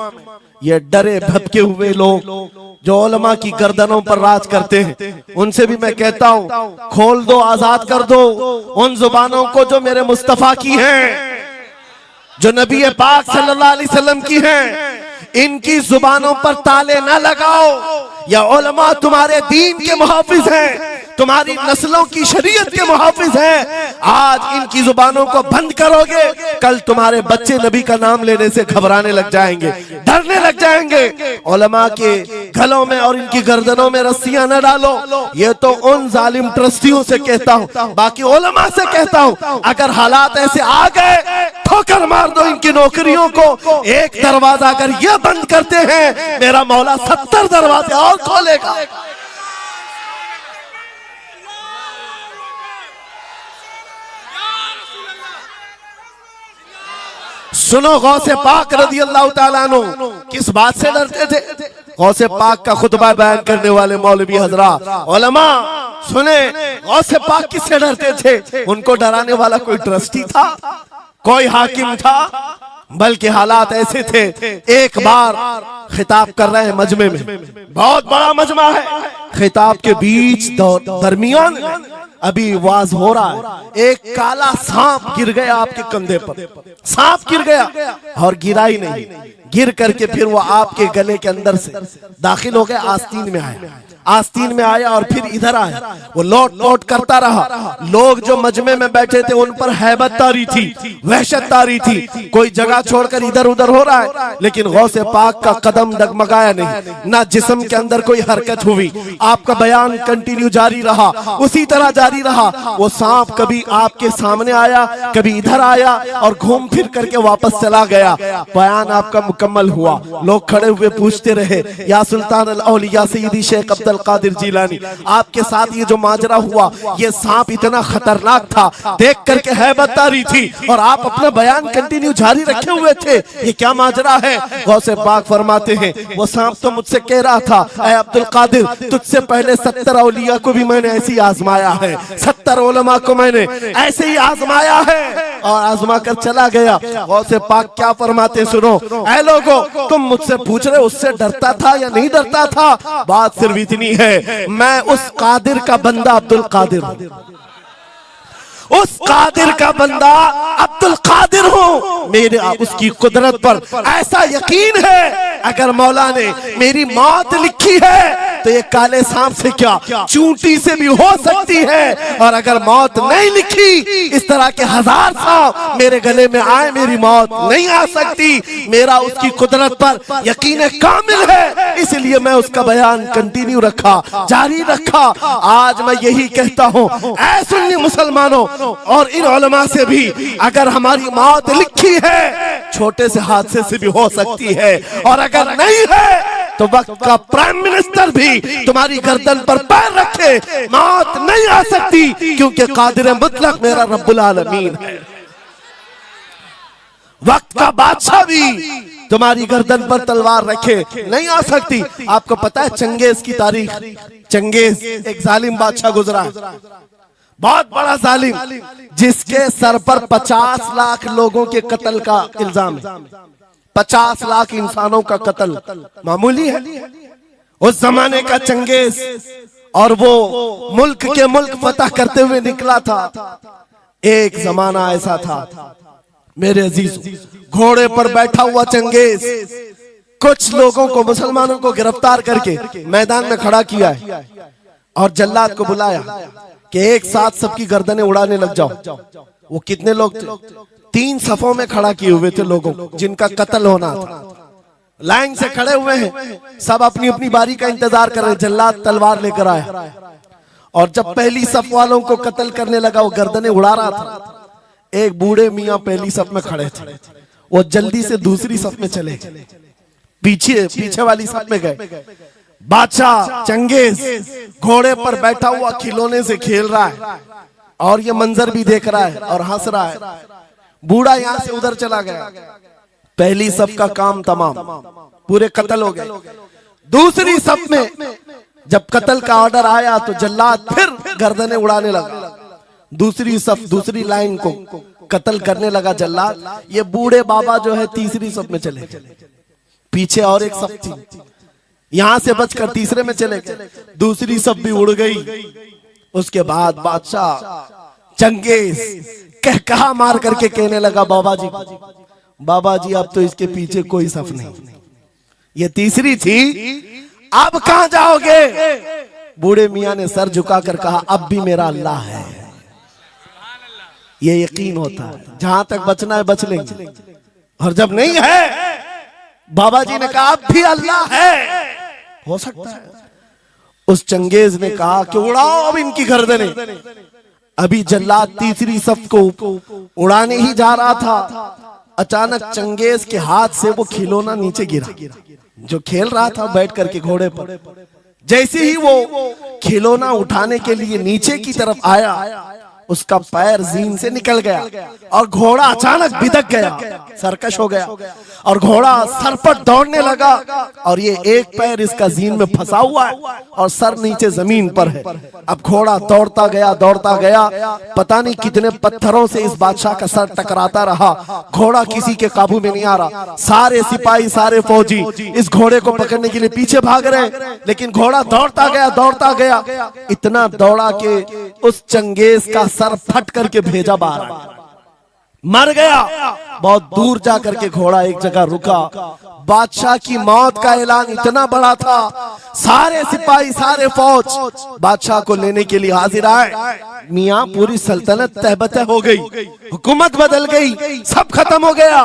ये डरे भटके हुए लोग जो उलमा की गर्दनों पर राज करते हैं, उनसे भी मैं कहता हूं, खोल दो, आजाद कर दो उन जुबानों को जो मेरे मुस्तफा की हैं, जो नबी पाक सल्लल्लाहु अलैहि वसल्लम की हैं। इनकी जुबानों पर ताले ना लगाओ। या उलमा तुम्हारे दीन के मुहाफिज हैं, तुम्हारी नस्लों की शरीयत के मुहाफिज हैं। आज इनकी जुबानों को बंद करोगे, कल तुम्हारे बच्चे नबी का नाम लेने से घबराने लग जाएंगे, डरने लग जाएंगे। उलमा के गलों में और इनकी गर्दनों में रस्सियां न डालो। ये तो उन जालिम ट्रस्टियों से कहता हूं, बाकी उलमा से कहता हूं, अगर हालात ऐसे आ गए ठोकर मार दो इनकी नौकरियों को। एक दरवाजा अगर ये बंद करते हैं, मेरा मौला 70 दरवाजे और खोलेगा। सुनो, गौसे पाक रज़ी अल्लाह ताला अन्हु किस बात से डरते थे? गौसे पाक का खुतबा बयान करने वाले मौलवी हजरात, उलमा सुने, गौसे पाक किससे डरते थे? उनको डराने वाला कोई ट्रस्टी था, कोई हाकिम था? बल्कि हालात ऐसे थे, एक बार खिताब कर रहे हैं मजमे में, बहुत बड़ा मजमा है, खिताब के बीच दरमियान अभी वाज हो रहा है, एक काला सांप गिर गया आपके कंधे पर। सांप गिर गया और गिरा ही नहीं, गिर करके फिर वो आपके गले के अंदर से दाखिल हो गया, आस्तीन में आया, आस्तीन में आया और फिर इधर आया। वो लौट लौट करता रहा। लोग जो मजमे में बैठे थे उन पर हैबत तारी थी, वहशत तारी थी। कोई जगह छोड़कर इधर उधर हो रहा है, लेकिन गौसे पाक का कदम डगमगाया नहीं, ना जिस्म के अंदर कोई हरकत हुई। आपका बयान कंटिन्यू जारी रहा, उसी तरह जारी रहा। वो सांप कभी आपके सामने आया, कभी इधर आया और घूम फिर करके वापस चला गया। बयान आपका मुकम्मल हुआ। लोग खड़े हुए पूछते रहे, या सुल्तान अल औलिया सय्यदी शेख अब्दुल कादिर जिलानी, आपके साथ ये जो माजरा हुआ, ये सांप इतना खतरनाक था, देख करके हैबत तारी थी और आप अपना बयान कंटिन्यू जारी रखे हुए थे, ये क्या माजरा है? गौसे पाक फरमाते हैं, वो सांप तो मुझसे कह रहा था, ऐ अब्दुल कादिर, तुझसे पहले 70 औलिया को भी मैंने ऐसे ही आजमाया है, 70 उलमा को मैंने ऐसे ही आजमाया है, और आजमा कर चला गया। गौसे पाक क्या फरमाते सुनो, ऐ लोगो, तुम मुझसे पूछ रहे उससे डरता था या नहीं डरता था? बात सिर्फ इतनी है, मैं उस कादिर का बंदा अब्दुल कादिर हूं, उस कादिर का बंदा अब्दुल कादिर हूं। मेरे उसकी कुदरत पर ऐसा यकीन है, अगर मौला ने मेरी मौत लिखी है तो ये काले सांप से क्या, चूंटी से भी हो सकती है, और अगर मौत नहीं लिखी, इस तरह के 1000 सांप मेरे गले में आए, मेरी मौत नहीं आ सकती। मेरा उसकी कुदरत पर यकीन कामिल है, इसलिए मैं उसका बयान कंटिन्यू रखा, जारी रखा। आज मैं यही कहता हूं, ऐ सुन्नी मुसलमानों और इन उलमा से भी, अगर हमारी मौत लिखी है, छोटे से हादसे से भी हो सकती है, और अगर नहीं है तो वक्त का प्राइम मिनिस्टर भी तुम्हारी गर्दन पर पैर रखे, मौत नहीं आ सकती, क्योंकि कादिर मुतलक मेरा रब्बुल आलमीन है। वक्त का बादशाह भी तुम्हारी गर्दन पर तलवार रखे, नहीं आ सकती। आपको पता है चंगेज की तारीख? चंगेज एक जालिम बादशाह गुजरा, बहुत बड़ा जालिम, जिसके सर पर 50 लाख लोगों के कत्ल का इल्जाम है। 50 लाख इंसानों का कत्ल मामूली है? उस जमाने का चंगेज, और वो मुल्क के मुल्क फतह करते हुए निकला था। एक जमाना ऐसा था मेरे अजीज, घोड़े पर बैठा हुआ चंगेज कुछ लोगों को, मुसलमानों को गिरफ्तार करके मैदान में खड़ा किया है और जल्लाद को बुलाया कि एक साथ सबकी गर्दनें उड़ाने लग जाओ। वो कितने लोग थे? 3 सफों में खड़ा किए हुए थे लोगों जिनका कत्ल होना था। लाइन से खड़े हुए हैं, सब अपनी अपनी बारी का इंतजार कर रहे हैं। जल्लाद तलवार लेकर आया और जब पहली सफ वालों को कत्ल करने लगा, वो गर्दनें उड़ा रहा था। एक बूढ़े मियाँ पहली सफ में खड़े थे, वो जल्दी से दूसरी सफ में चले, पीछे वाली सफ में गए। बादशाह चंगेज घोड़े पर बैठा हुआ खिलौने से खेल रहा है और ये मंजर भी देख रहा है और हंस रहा है। बूढ़ा यहाँ से उधर चला गया, पहली सफ का काम तमाम, पूरे कत्ल हो गए। दूसरी सफ में जब कत्ल का ऑर्डर आया तो जल्लाद फिर गर्दनें उड़ाने लगा। दूसरी सफ दूसरी लाइन को कत्ल करने लगा जल्लाद। ये बूढ़े बाबा जो है तीसरी सफ में चले गए, पीछे और एक सफ थी, यहां से बचकर तीसरे में चले गए, दूसरी सफ भी उड़ गई। उसके बाद बादशाह चंगेज कहा मार करके कहने लगा, बाबा जी अब तो इसके पीछे कोई सफ नहीं, ये तीसरी थी, अब कहां जाओगे? बूढ़े मियां ने सर झुकाकर कहा, अब भी मेरा अल्लाह है। ये यकीन होता है, जहां तक बचना है बच लेंगे, और जब नहीं है, बाबा जी ने कहा अब भी अल्लाह है, हो सकता है। उस चंगेज ने कहा कि उड़ाओ अब इनकी गर्दनें। अभी जल्लाद तीसरी सफ को उड़ाने ही जा रहा था, अचानक चंगेज के हाथ से वो खिलौना नीचे गिरा, जो खेल रहा था बैठ करके घोड़े पर। जैसे ही वो खिलौना उठाने के लिए नीचे की तरफ आया, उसका पैर जीन से निकल गया और घोड़ा अचानक बिदक गया, सरकश हो गया, और घोड़ा सर पर दौड़ने लगा, और ये एक पैर इसका जीन में फंसा हुआ है और सर नीचे जमीन पर है। अब घोड़ा दौड़ता गया, पता नहीं कितने पत्थरों से इस बादशाह का सर टकराता रहा, घोड़ा किसी के काबू में नहीं आ रहा। सारे सिपाही, सारे फौजी इस घोड़े को पकड़ने के लिए पीछे भाग रहे, लेकिन घोड़ा दौड़ता गया, इतना दौड़ा कि उस चंगेज का सर फट करके भेजा बाहर, मर गया। बहुत दूर जाकर के घोड़ा एक जगह रुका। बादशाह की मौत का ऐलान इतना बड़ा था, सारे सिपाही, सारे फौज बादशाह को लेने के लिए हाजिर आए। मियां पूरी सल्तनत तहबतह हो गई, हुकूमत बदल गई, सब खत्म हो गया,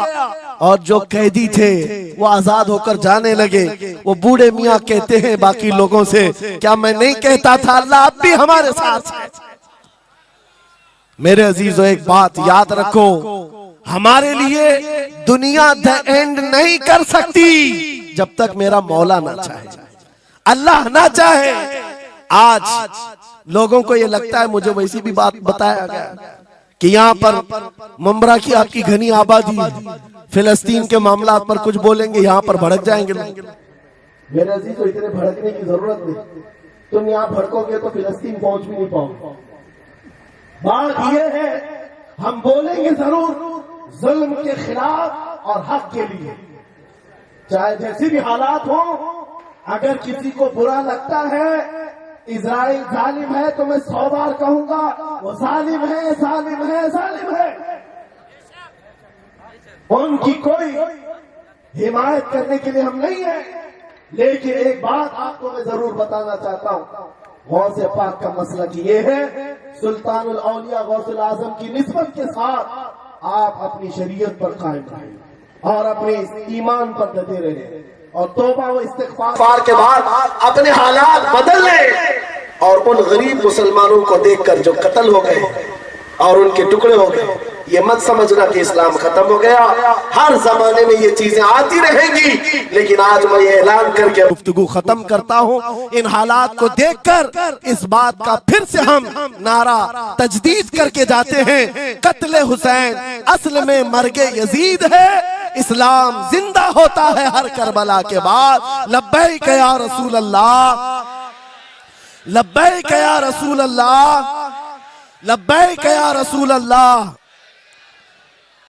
और जो कैदी थे वो आजाद होकर जाने लगे। वो बूढ़े मियां कहते हैं बाकी लोगों से, क्या मैं नहीं कहता था अल्लाह अब भी हमारे साथ है? मेरे अजीजों, एक बात याद रखो, हमारे लिए दुनिया द एंड नहीं कर सकती जब तक मेरा मौला ना चाहे, अल्लाह ना चाहे। आज लोगों को ये लगता है, मुझे वैसी भी बात बताया गया कि यहाँ पर मुंबरा की आपकी घनी आबादी है, फिलिस्तीन के मामला पर कुछ बोलेंगे यहाँ पर भड़क जाएंगे। मेरे अजीजों, इतने भड़कने की जरूरत नहीं, तुम यहाँ भड़कोगे तो फिलिस्तीन पहुंच भी नहीं पाओगे। बात यह है, हम बोलेंगे जरूर जुल्म के खिलाफ और हक के लिए, चाहे जैसी भी हालात हो। अगर किसी को बुरा लगता है इजराइल जालिम है, तो मैं 100 बार कहूंगा वो जालिम है, जालिम है, जालिम है। उनकी कोई हिमायत करने के लिए हम नहीं है, लेकिन एक बात आपको मैं जरूर बताना चाहता हूं, गौसे पाक का मसला कि ये है, सुल्तानुल औलिया गौसुल आजम की निस्बत के साथ आप अपनी शरीयत पर कायम रहें और अपने ईमान पर डटे रहें, और तौबा व इस्तिग़फ़ार के बाद अपने हालात बदल लें। और उन गरीब मुसलमानों को देखकर जो कत्ल हो गए और उनके टुकड़े हो गए, ये मत समझना कि इस्लाम खत्म हो गया। हर जमाने में ये चीजें आती रहेंगी, लेकिन आज मैं ये ऐलान करके गुफ्तगू खत्म करता हूँ। इन हालात को देखकर इस बात का फिर से हम नारा तजदीद करके जाते हैं, कत्ले हुसैन असल में मर्गे यजीद है, इस्लाम जिंदा होता है हर करबला के बाद। लब्बैक या रसूल अल्लाह, लब्बैक या रसूल अल्लाह, लब्बैक या रसूल अल्लाह।